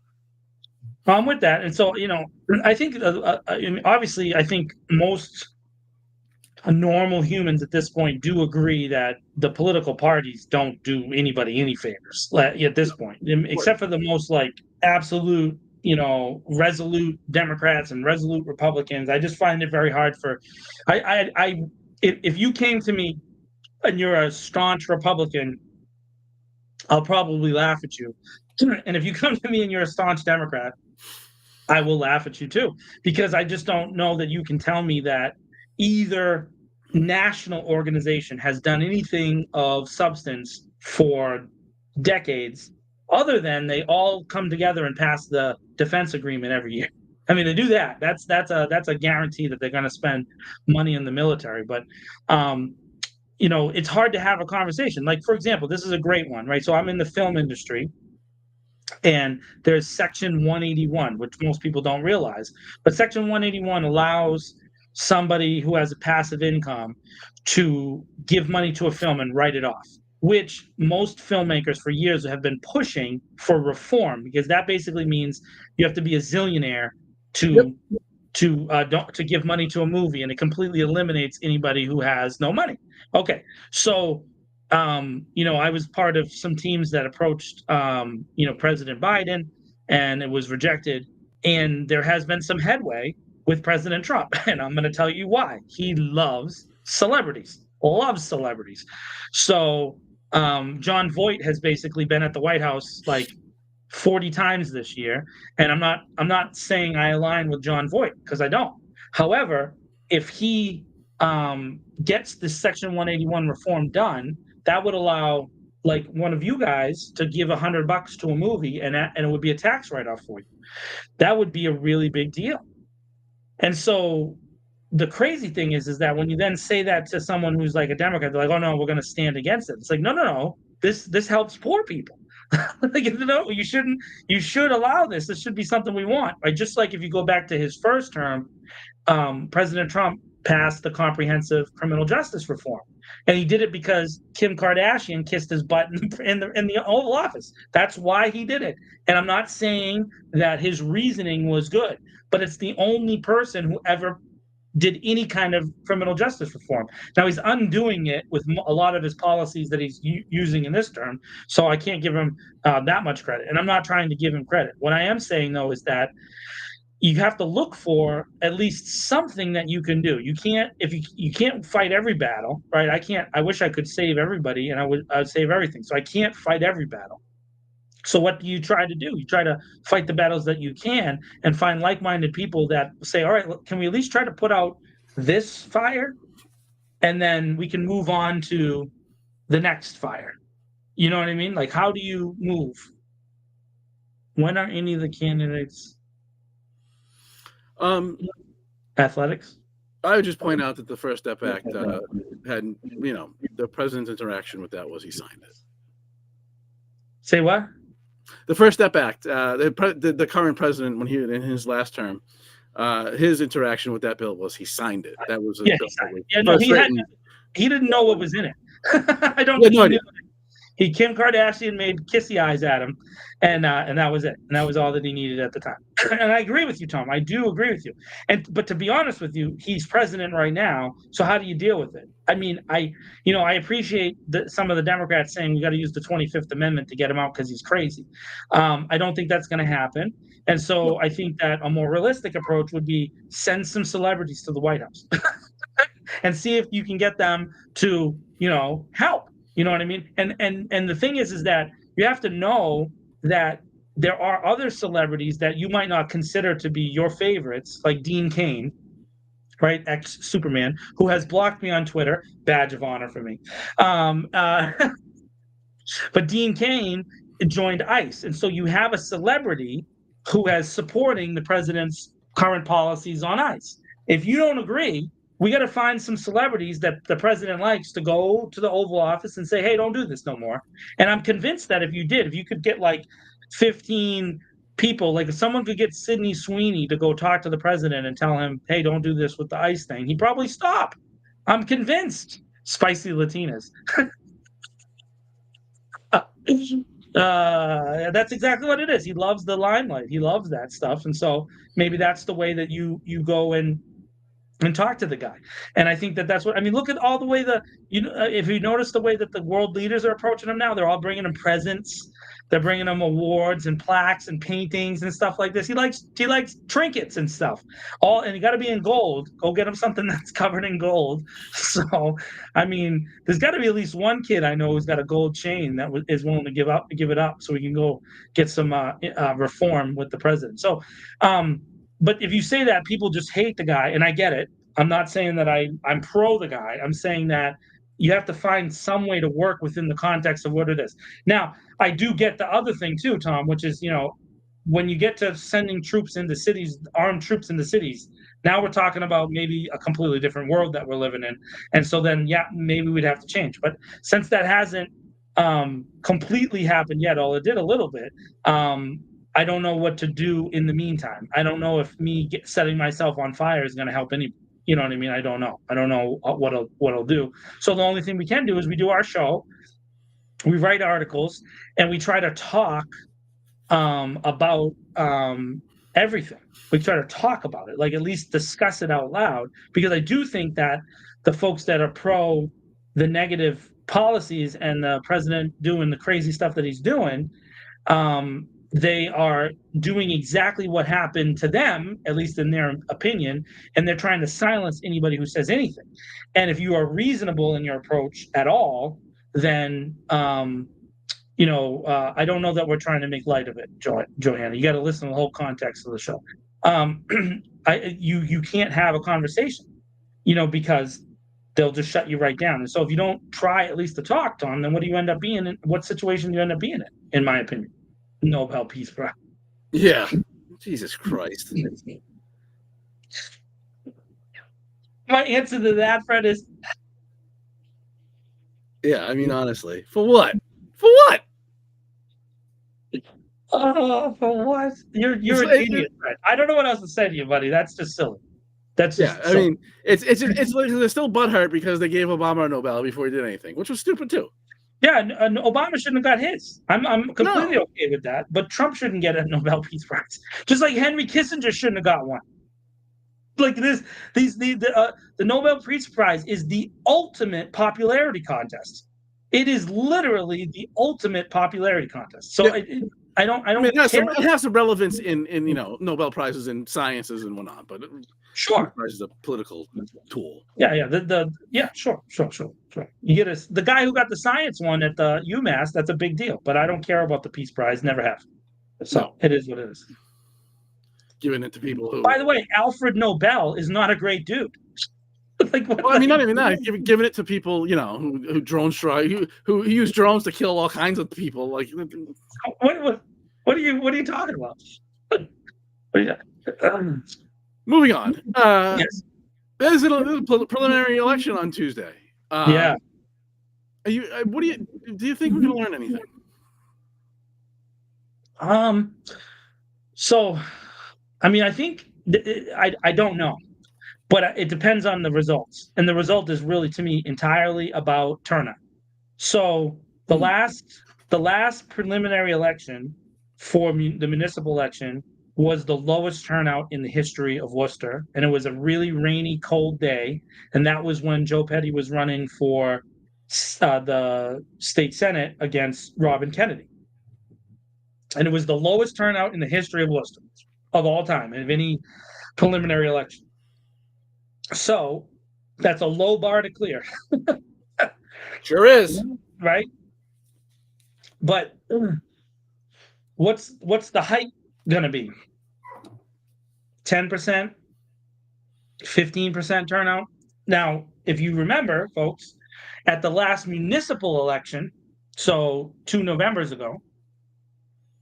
I'm with that. And so, I think, obviously, I think most normal humans at this point do agree that the political parties don't do anybody any favors at this point, except for the most absolute, resolute Democrats and resolute Republicans. I just find it very hard if you came to me and you're a staunch Republican, I'll probably laugh at you. And if you come to me and you're a staunch Democrat, I will laugh at you too, because I just don't know that you can tell me that either national organization has done anything of substance for decades, other than they all come together and pass the defense agreement every year. I mean, to do that, that's a guarantee that they're going to spend money in the military. But it's hard to have a conversation. Like, for example, this is a great one, right? So I'm in the film industry, and there's Section 181, which most people don't realize. But Section 181 allows somebody who has a passive income to give money to a film and write it off, which most filmmakers for years have been pushing for reform, because that basically means you have to be a zillionaire to give money to a movie, and it completely eliminates anybody who has no money. Okay, so I was part of some teams that approached President Biden, and it was rejected. And there has been some headway with President Trump, and I'm going to tell you why. He loves celebrities. So John Voight has basically been at the White House like 40 times this year, and I'm not saying I align with John Voight, because I don't. However, if he gets this Section 181 reform done, that would allow like one of you guys to give $100 to a movie, and it would be a tax write-off for you. That would be a really big deal. And so the crazy thing is that when you then say that to someone who's like a Democrat, they're like, "Oh no, we're going to stand against it." It's like, no. This helps poor people. Like, you should allow this. This should be something we want, right? Just like if you go back to his first term, President Trump passed the comprehensive criminal justice reform, and he did it because Kim Kardashian kissed his butt in the Oval Office. That's why he did it. And I'm not saying that his reasoning was good, but it's the only person who ever did any kind of criminal justice reform. Now he's undoing it with a lot of his policies that he's using in this term, so I can't give him that much credit. And I'm not trying to give him credit. What I am saying, though, is that you have to look for at least something that you can do. You can't fight every battle, right? I wish I could save everybody, and I would save everything. So I can't fight every battle. So what do you try to do? You try to fight the battles that you can and find like-minded people that say, all right, can we at least try to put out this fire? And then we can move on to the next fire. You know what I mean? Like, how do you move? When are any of the candidates athletics? I would just point out that the First Step Act had, the president's interaction with that was he signed it. Say what? The First Step Act, the current president, when he in his last term, his interaction with that bill was he signed it. That was he didn't know what was in it. I don't think he knew. Kim Kardashian made kissy eyes at him, and that was it. And that was all that he needed at the time. And I agree with you, Tom. I do agree with you. But to be honest with you, he's president right now. So how do you deal with it? I mean, I appreciate some of the Democrats saying we got to use the 25th Amendment to get him out because he's crazy. I don't think that's going to happen. And so I think that a more realistic approach would be send some celebrities to the White House and see if you can get them to, help. You know what I mean? And the thing is that you have to know that there are other celebrities that you might not consider to be your favorites, like Dean Cain, right? Ex-Superman, who has blocked me on Twitter. Badge of honor for me. But Dean Cain joined ICE. And so you have a celebrity who is supporting the president's current policies on ICE. If you don't agree, we got to find some celebrities that the president likes to go to the Oval Office and say, hey, don't do this no more. And I'm convinced that if you could get like 15 people, like if someone could get Sydney Sweeney to go talk to the president and tell him, hey, don't do this with the ICE thing, he'd probably stop. I'm convinced. Spicy Latinas. That's exactly what it is. He loves the limelight. He loves that stuff. And so maybe that's the way that you go and talk to the guy. And I think that's what, look at all the way if you notice the way that the world leaders are approaching him now, they're all bringing him presents. They're bringing him awards and plaques and paintings and stuff like this. He likes trinkets and stuff. And you got to be in gold. Go get him something that's covered in gold. So, there's got to be at least one kid I know who's got a gold chain that is willing to give it up so we can go get some reform with the president. So, but if you say that, people just hate the guy, and I get it. I'm not saying that I'm pro the guy. I'm saying that you have to find some way to work within the context of what it is. Now, I do get the other thing too, Tom, which is, when you get to sending troops into cities, armed troops into cities, now we're talking about maybe a completely different world that we're living in. And so then, yeah, maybe we'd have to change. But since that hasn't completely happened yet, although it did a little bit, I don't know what to do in the meantime. I don't know if me setting myself on fire is going to help anybody. You know what I mean? I don't know. I don't know what it'll do. So the only thing we can do is we do our show, we write articles, and we try to talk about everything. We try to talk about it, like at least discuss it out loud, because I do think that the folks that are pro the negative policies and the president doing the crazy stuff that he's doing, they are doing exactly what happened to them, at least in their opinion, and they're trying to silence anybody who says anything. And if you are reasonable in your approach at all, then I don't know that we're trying to make light of it, Johanna. You got to listen to the whole context of the show. You can't have a conversation, because they'll just shut you right down. And so if you don't try at least to talk to them, then what do you end up being in? What situation do you end up being in my opinion? Nobel Peace Prize. Yeah. Jesus Christ. My answer to that, Fred, is yeah, I mean, honestly. For what? For what? Oh, for what? You're an idiot, Fred. I don't know what else to say to you, buddy. That's just silly. That's just I mean, it's like they're still butthurt because they gave Obama a Nobel before he did anything, which was stupid too. Yeah, and Obama shouldn't have got his. I'm completely okay with that, but Trump shouldn't get a Nobel Peace Prize. Just like Henry Kissinger shouldn't have got one. Like the Nobel Peace Prize is the ultimate popularity contest. It is literally the ultimate popularity contest. So yeah. I don't. I mean, it has some relevance in Nobel Prizes in sciences and whatnot, but sure, Prize is a political tool. Yeah. Sure. You get the guy who got the science one at the UMass. That's a big deal. But I don't care about the Peace Prize. Never have. So It is what it is. Giving it to people who. By the way, Alfred Nobel is not a great dude. I mean, not even that. Giving it to people, who drone strike, who use drones to kill all kinds of people. Like, what are you talking about? Moving on. Yes. There's a preliminary election on Tuesday. Yeah. Do you think we can learn anything? So, I mean, I think I don't know. But it depends on the results. And the result is really, to me, entirely about turnout. So the last preliminary election for the municipal election was the lowest turnout in the history of Worcester. And it was a really rainy, cold day. And that was when Joe Petty was running for the state Senate against Robin Kennedy. And it was the lowest turnout in the history of Worcester of all time, of any preliminary election. So that's a low bar to clear. Sure is. Right? But what's the height going to be? 10%? 15% turnout? Now, if you remember, folks, at the last municipal election, so 2 Novembers ago,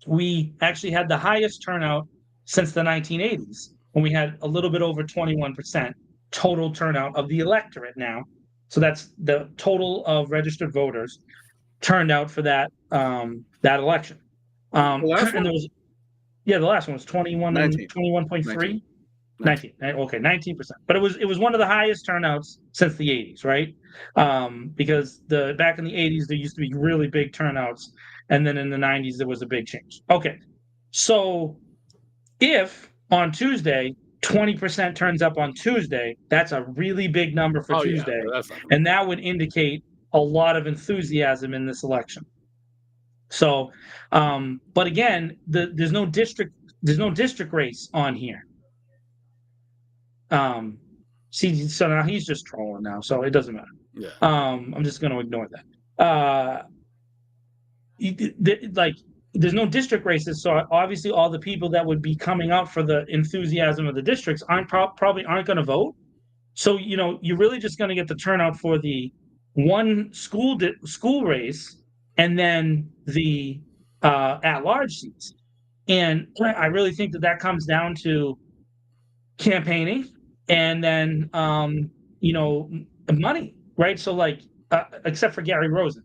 we actually had the highest turnout since the 1980s, when we had a little bit over 21%. Total turnout of the electorate now. So that's the total of registered voters turned out for that election. And there was the last one was 21.3. 19. Okay, 19%. But it was one of the highest turnouts since the 80s, right? Because back in the 80s there used to be really big turnouts, and then in the 90s there was a big change. Okay. So if on Tuesday 20% turns up on Tuesday, that's a really big number for Tuesday. Yeah, and that would indicate a lot of enthusiasm in this election. So, but again, there's no district race on here. See, so now he's just trolling now, so it doesn't matter. Yeah. I'm just going to ignore that. There's no district races, so obviously all the people that would be coming out for the enthusiasm of the districts probably aren't going to vote. So, you're really just going to get the turnout for the one school race and then the at-large seats. And I really think that comes down to campaigning and then, money, right? So, like, except for Gary Rosen,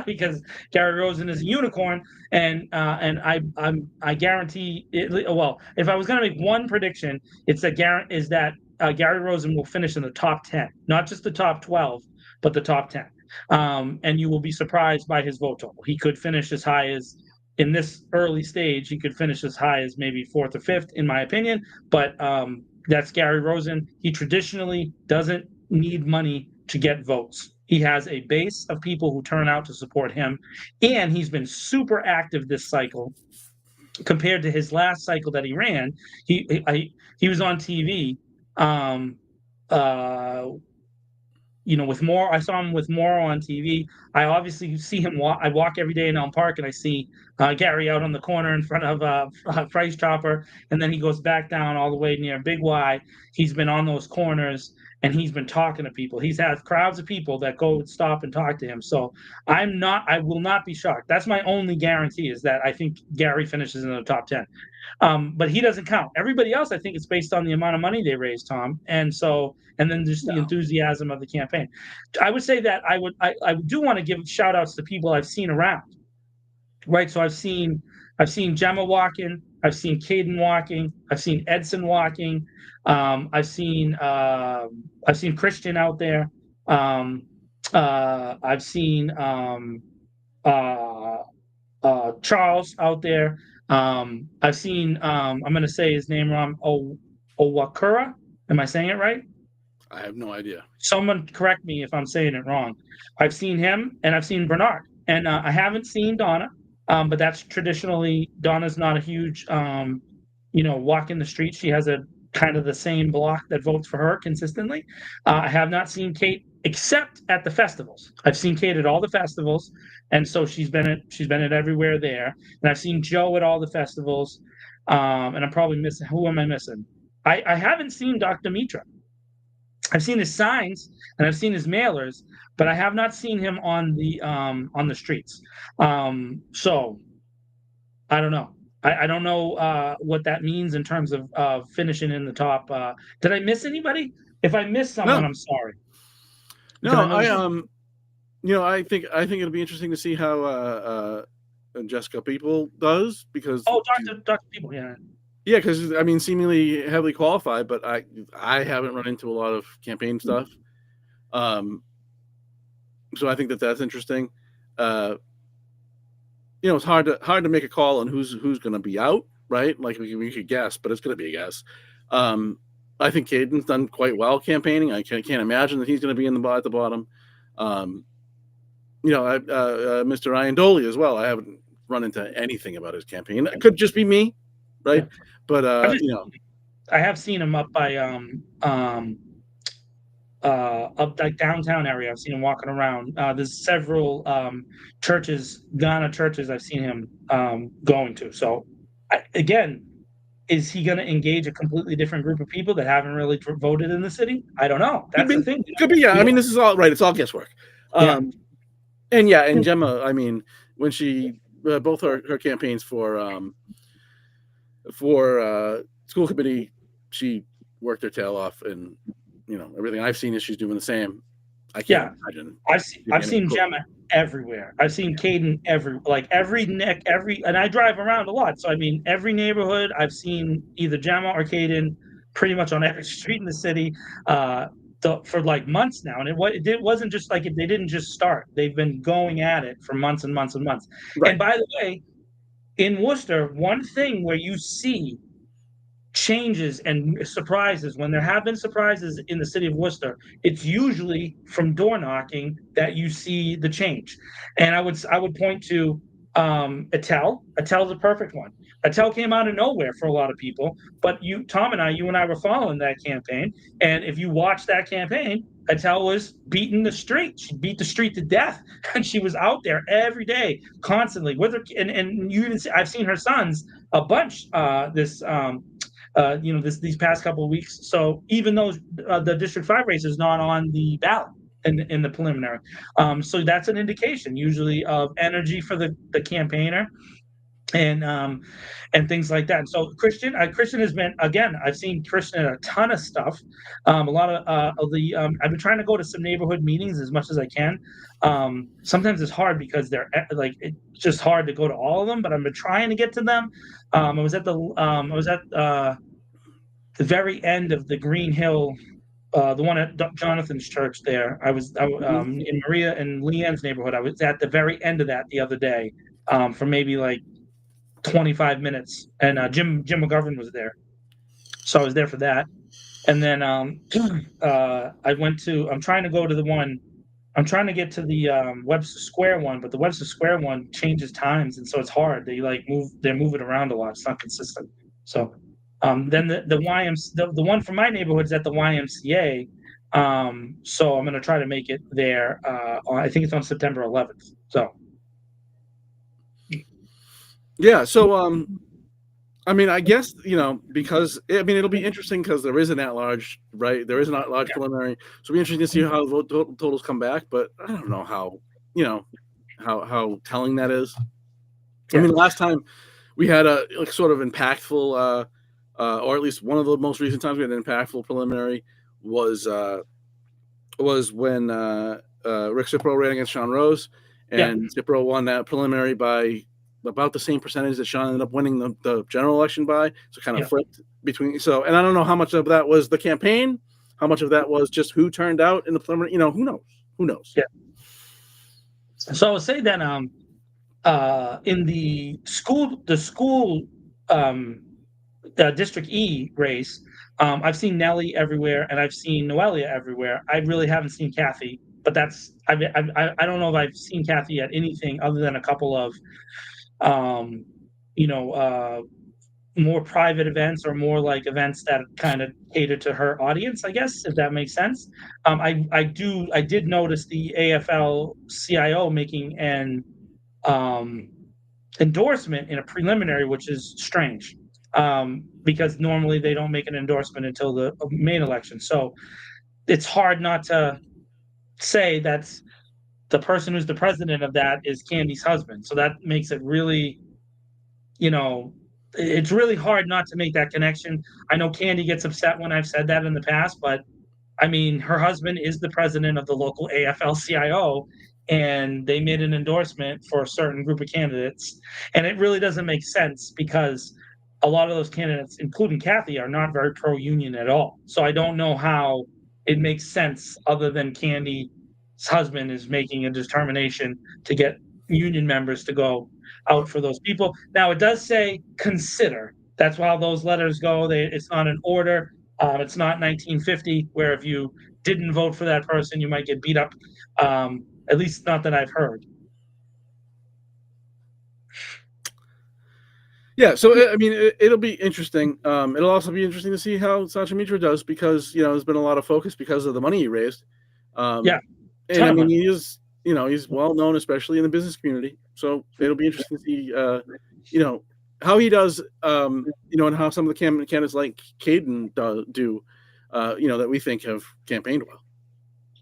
because Gary Rosen is a unicorn, and I guarantee it. Well, if I was going to make one prediction, it's that Gary Rosen will finish in the top 10, not just the top 12, but the top 10. And you will be surprised by his vote total. He could finish as high as, in this early stage, he could finish as high as maybe fourth or fifth, in my opinion. But that's Gary Rosen. He traditionally doesn't need money to get votes. He has a base of people who turn out to support him, and he's been super active this cycle compared to his last cycle that he ran. He was on TV, with more. I saw him with more on TV. I obviously see him walk. I walk every day in Elm Park, and I see Gary out on the corner in front of Price Chopper, and then he goes back down all the way near Big Y. He's been on those corners, and he's been talking to people. He's had crowds of people that go stop and talk to him. So I will not be shocked. That's my only guarantee, is that I think Gary finishes in the top 10. But he doesn't count. Everybody else, I think it's based on the amount of money they raise, Tom. And then just the enthusiasm of the campaign. I would say that I do want to give shout outs to people I've seen around. Right. So I've seen Gemma walking, I've seen Caden walking, I've seen Edson walking, I've seen Christian out there. I've seen Charles out there. I've seen I'm going to say his name wrong. Owakura. Am I saying it right? I have no idea. Someone correct me if I'm saying it wrong. I've seen him, and I've seen Bernard, and I haven't seen Donna. But that's traditionally, Donna's not a huge, walk in the street. She has a kind of the same block that votes for her consistently. I have not seen Kate except at the festivals. I've seen Kate at all the festivals, and so she's been at everywhere there. And I've seen Joe at all the festivals. And I'm probably missing. Who am I missing? I haven't seen Dr. Mitra. I've seen his signs and I've seen his mailers, but I have not seen him on the streets. So I don't know. I don't know what that means in terms of finishing in the top. Did I miss anybody? If I missed someone, No. I'm sorry. No, I think it'll be interesting to see how Jessica People does, because Dr. People, yeah. Yeah, because I mean, seemingly heavily qualified, but I haven't run into a lot of campaign stuff. So I think that's interesting. It's hard to make a call on who's going to be out, right? Like we could guess, but it's going to be a guess. I think Caden's done quite well campaigning. I can't imagine that he's going to be at the bottom. Mr. Ryan Doley as well. I haven't run into anything about his campaign. It could just be me, right? Yeah. But I have seen him up by up like downtown area. I've seen him walking around. There's several churches, Ghana churches, I've seen him going to. So again, is he going to engage a completely different group of people that haven't really voted in the city? I don't know. That's the thing. Could be, yeah. I mean, this is all right. It's all guesswork. And Gemma, I mean, when she both her campaigns for school committee, she worked her tail off, and everything I've seen is she's doing the same. I can't imagine. I've seen Gemma everywhere. I've seen Caden and I drive around a lot. So I mean, every neighborhood I've seen either Gemma or Caden, pretty much on every street in the city, for like months now. And it wasn't just like they didn't just start. They've been going at it for months and months and months. Right. And by the way, in Worcester, one thing where you see changes and surprises, when there have been surprises in the city of Worcester, it's usually from door knocking that you see the change. And I would point to Attell. Attell's a perfect one. Attell came out of nowhere for a lot of people, but you and I were following that campaign, and if you watch that campaign, Attell was beating the street. She beat the street to death, and she was out there every day, constantly with her. And you even see, I've seen her sons a bunch these past couple of weeks. So even though the District 5 race is not on the ballot in the preliminary, so that's an indication usually of energy for the campaigner and things like that. So Christian has been, again, I've seen Christian in a ton of stuff. A lot of the I've been trying to go to some neighborhood meetings as much as I can. Sometimes it's hard because they're like it's just hard to go to all of them, but I've been trying to get to them. I was at the very end of the Green Hill, the one at Jonathan's church there. I was in Maria and Leanne's neighborhood. I was at the very end of that the other day, for maybe like 25 minutes, and Jim McGovern was there, so I was there for that. And then I went to. I'm trying to go to the one. I'm trying to get to the Webster Square one, but the Webster Square one changes times, and so it's hard. They're moving around a lot. It's not consistent. So then the one from my neighborhood is at the YMCA. So I'm going to try to make it there. I think it's on September 11th. So. Yeah, so I mean, I guess because it'll be interesting because there is an at-large, right? There is an at-large preliminary, so it'll be interesting to see how the vote totals come back. But I don't know how telling that is. Yeah. I mean, last time we had a sort of impactful, or at least one of the most recent times we had an impactful preliminary was when Rick Cipro ran against Sean Rose, and Cipro won that preliminary by about the same percentage that Sean ended up winning the general election by. So kind of flipped between. So, and I don't know how much of that was the campaign, how much of that was just who turned out in the preliminary. Who knows? Who knows? Yeah. So I would say that in the school District E race, I've seen Nellie everywhere and I've seen Noelia everywhere. I really haven't seen Kathy, but I don't know if I've seen Kathy at anything other than a couple of more private events or more like events that kind of cater to her audience, I guess, if that makes sense. I did notice the AFL-CIO making an endorsement in a preliminary, which is strange, because normally they don't make an endorsement until the main election. So it's hard not to say that's the person who's the president of that is Candy's husband. So that makes it really, it's really hard not to make that connection. I know Candy gets upset when I've said that in the past, but I mean, her husband is the president of the local AFL-CIO, and they made an endorsement for a certain group of candidates. And it really doesn't make sense because a lot of those candidates, including Kathy, are not very pro-union at all. So I don't know how it makes sense other than Candy's husband is making a determination to get union members to go out for those people. Now, it does say consider. That's how those letters go. It's not an order. It's not 1950, where if you didn't vote for that person, you might get beat up. At least not that I've heard. Yeah, so I mean, it'll be interesting. It'll also be interesting to see how Sacha Mitra does because there's been a lot of focus because of the money he raised. And I mean, he is he's well known, especially in the business community. So it'll be interesting to see how he does, and how some of the candidates like Caden do, that we think have campaigned well.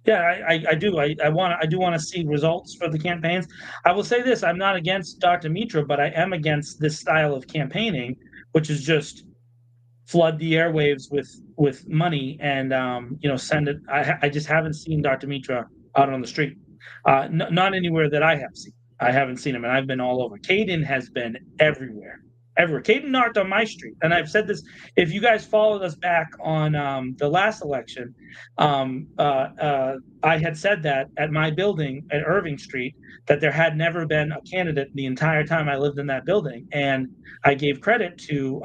Yeah, I do. I do want to see results for the campaigns. I will say this: I'm not against Dr. Mitra, but I am against this style of campaigning, which is just flood the airwaves with money and send it. I just haven't seen Dr. Mitra out on the street, not anywhere that I have seen. I haven't seen him, and I've been all over. Caden has been everywhere. Caden knocked on my street, and I've said this. If you guys followed us back on the last election, I had said that at my building at Irving Street that there had never been a candidate the entire time I lived in that building, and I gave credit to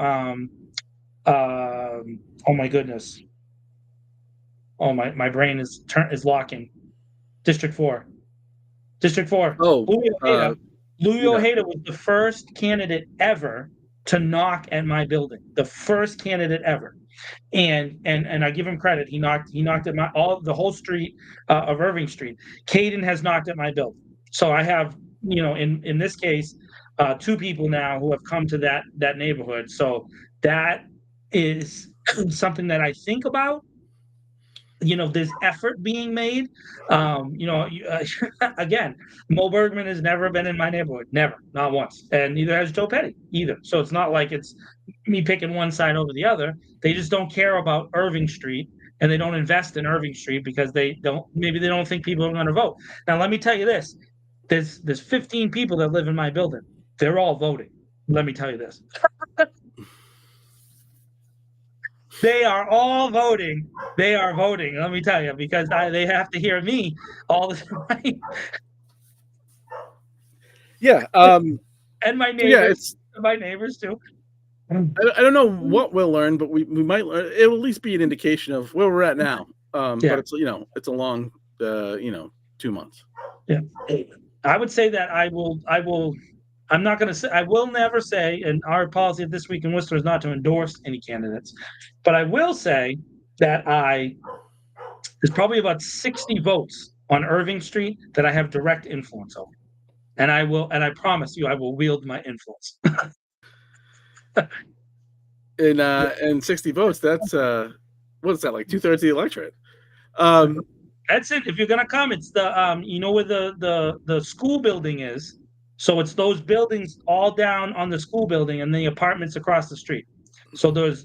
oh my goodness, my brain is locking. District 4. Oh, Louis Ojeda was the first candidate ever to knock at my building. The first candidate ever. And I give him credit. He knocked at the whole street of Irving Street. Caden has knocked at my building. So I have, in this case, two people now who have come to that neighborhood. So that is something that I think about. There's effort being made. Again, Mo Bergman has never been in my neighborhood, never, not once, and neither has Joe Petty either. So it's not like it's me picking one side over the other. They just don't care about Irving Street, and they don't invest in Irving Street because maybe they don't think people are going to vote. Now, let me tell you this: there's 15 people that live in my building. They're all voting. Let me tell you this. They are all voting. They are voting. Let me tell you, because they have to hear me all the time. Yeah. And my neighbors. Yeah, my neighbors too. I don't know what we'll learn, but we might learn. It will at least be an indication of where we're at now. But it's it's a long 2 months. Yeah, I would say that I will. I'm not going to say. I will never say. And our policy of This Week in Worcester is not to endorse any candidates, but I will say that there's probably about 60 votes on Irving Street that I have direct influence over, and I promise you, I will wield my influence. And 60 votes, that's what is that, like 2/3 of the electorate? That's it. If you're gonna come, it's the where the school building is. So it's those buildings all down on the school building and the apartments across the street. So there's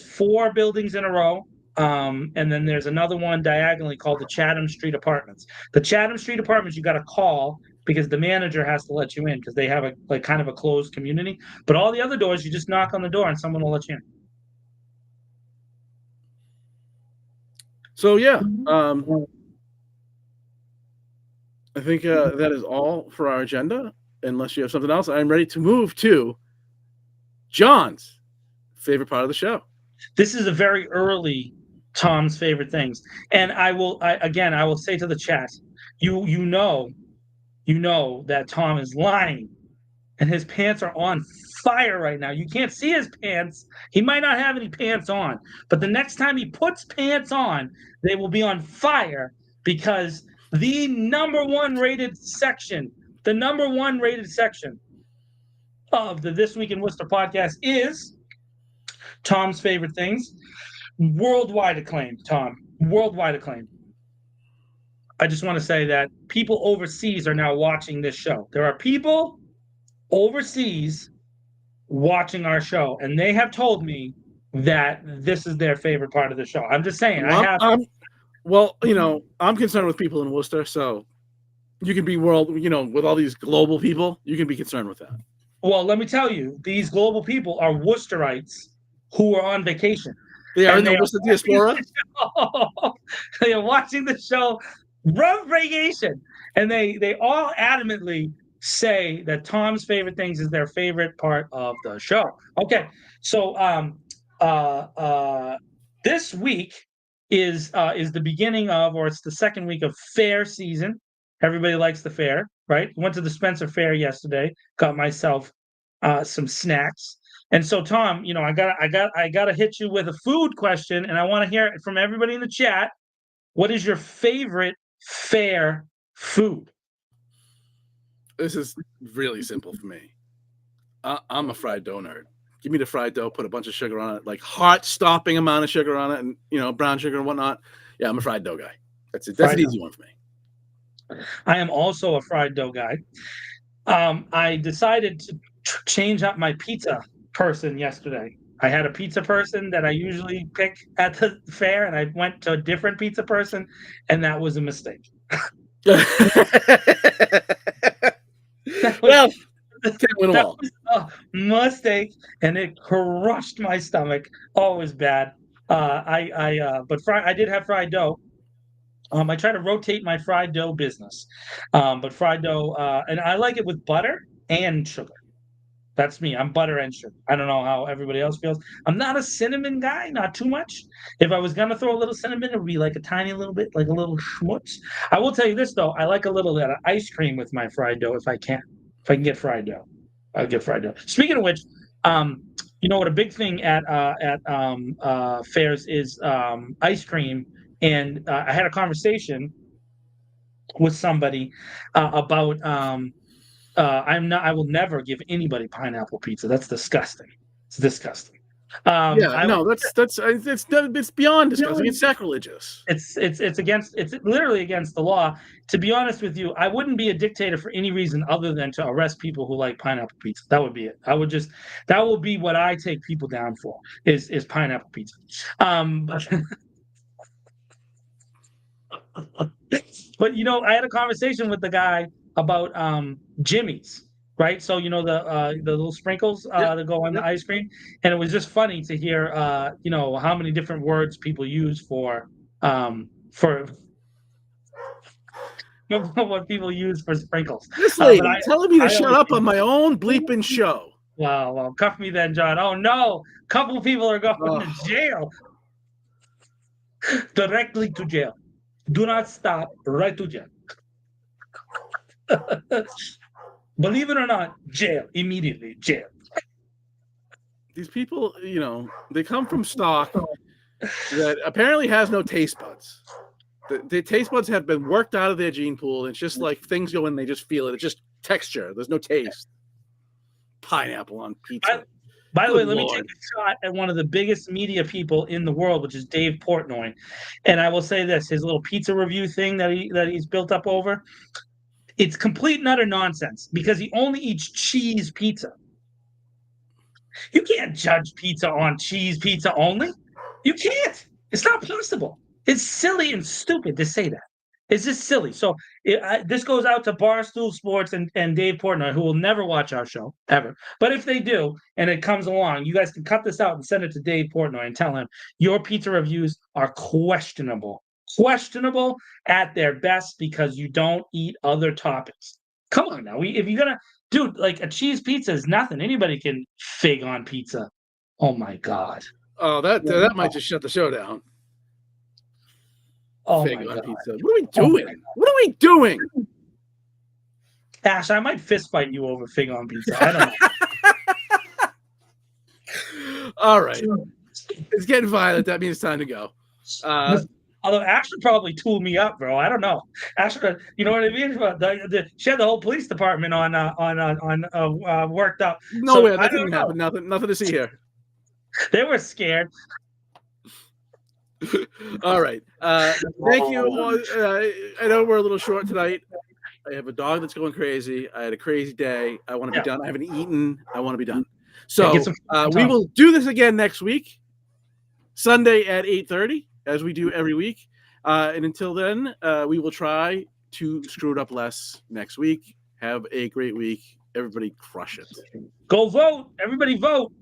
4 buildings in a row. And then there's another one diagonally called the Chatham Street Apartments. The Chatham Street Apartments you got to call because the manager has to let you in because they have a kind of a closed community. But all the other doors, you just knock on the door and someone will let you in. So yeah, I think that is all for our agenda. Unless you have something else, I'm ready to move to John's favorite part of the show. This is a very early Tom's favorite things, and I will say to the chat, you know that Tom is lying, and his pants are on fire right now. You can't see his pants. He might not have any pants on, but the next time he puts pants on, they will be on fire because the number one rated section of the This Week in Worcester podcast is Tom's favorite things. Worldwide acclaimed, Tom. Worldwide acclaimed. I just want to say that people overseas are now watching this show. There are people overseas watching our show, and they have told me that this is their favorite part of the show. I'm just saying. I'm concerned with people in Worcester, so you can be with all these global people, you can be concerned with that. Well, let me tell you, these global people are Worcesterites who are on vacation. They are in the Worcester diaspora. They are watching the show from vacation, and they all adamantly say that Tom's favorite things is their favorite part of the show. Okay, so this week is the beginning of, or it's the second week of fair season. Everybody likes the fair, right? Went to the Spencer Fair yesterday. Got myself some snacks. And so, Tom, I gotta hit you with a food question, and I want to hear it from everybody in the chat. What is your favorite fair food? This is really simple for me. I'm a fried dough nerd. Give me the fried dough, put a bunch of sugar on it, like heart-stopping amount of sugar on it, and brown sugar and whatnot. Yeah, I'm a fried dough guy. That's it. That's an easy one for me. I am also a fried dough guy. I decided to change up my pizza person yesterday. I had a pizza person that I usually pick at the fair, and I went to a different pizza person, and that was a mistake. That was a mistake, and it crushed my stomach. Always bad. But I did have fried dough. I try to rotate my fried dough business, but fried dough, and I like it with butter and sugar. That's me. I'm butter and sugar. I don't know how everybody else feels. I'm not a cinnamon guy, not too much. If I was gonna throw a little cinnamon, it would be like a tiny little bit, like a little schmutz. I will tell you this though, I like a little bit of ice cream with my fried dough if I can. If I can get fried dough, I'll get fried dough. Speaking of which, what a big thing at fairs is ice cream. And I had a conversation with somebody about I will never give anybody pineapple pizza. That's disgusting. It's disgusting. It's beyond disgusting. It's sacrilegious. It's literally against the law. To be honest with you, I wouldn't be a dictator for any reason other than to arrest people who like pineapple pizza. That would be it. That will be what I take people down for is pineapple pizza. But I had a conversation with the guy about Jimmy's, right? So the little sprinkles that go on the ice cream, and it was just funny to hear how many different words people use for what people use for sprinkles. This lady telling me to shut up on my own bleeping show. Well, cuff me then, John. Oh no, a couple of people are going to jail. Directly to jail. Do not stop. Right to jail. Believe it or not, jail. Immediately, jail. These people, they come from stock that apparently has no taste buds. The taste buds have been worked out of their gene pool. And it's just like things go in, they just feel it. It's just texture. There's no taste. Pineapple on pizza. By the way, let me take a shot at one of the biggest media people in the world, which is Dave Portnoy. And I will say this, his little pizza review thing that he's built up over, it's complete and utter nonsense because he only eats cheese pizza. You can't judge pizza on cheese pizza only. You can't. It's not possible. It's silly and stupid to say that. It's just silly. So this goes out to Barstool Sports and Dave Portnoy, who will never watch our show, ever. But if they do, and it comes along, you guys can cut this out and send it to Dave Portnoy and tell him your pizza reviews are questionable. Questionable at their best because you don't eat other toppings. Come on now. If you're going to, dude, like a cheese pizza is nothing. Anybody can fig on pizza. Oh, my God. Oh, that might just shut the show down. Oh my God. Pizza. What are we doing? What are we doing? Ash, I might fist fight you over fig on pizza. I don't know. All right. It's getting violent. That means it's time to go. Although Ash would probably tool me up, bro. I don't know. Ash, you know what I mean? She had the whole police department on worked up. No way. That didn't happen. Nothing to see here. They were scared. All right. Thank you. I know we're a little short tonight. I have a dog that's going crazy. I had a crazy day. I want to be done. I haven't eaten. I want to be done. So we will do this again next week, Sunday at 8:30, as we do every week. And until then, we will try to screw it up less next week. Have a great week. Everybody crush it. Go vote. Everybody vote.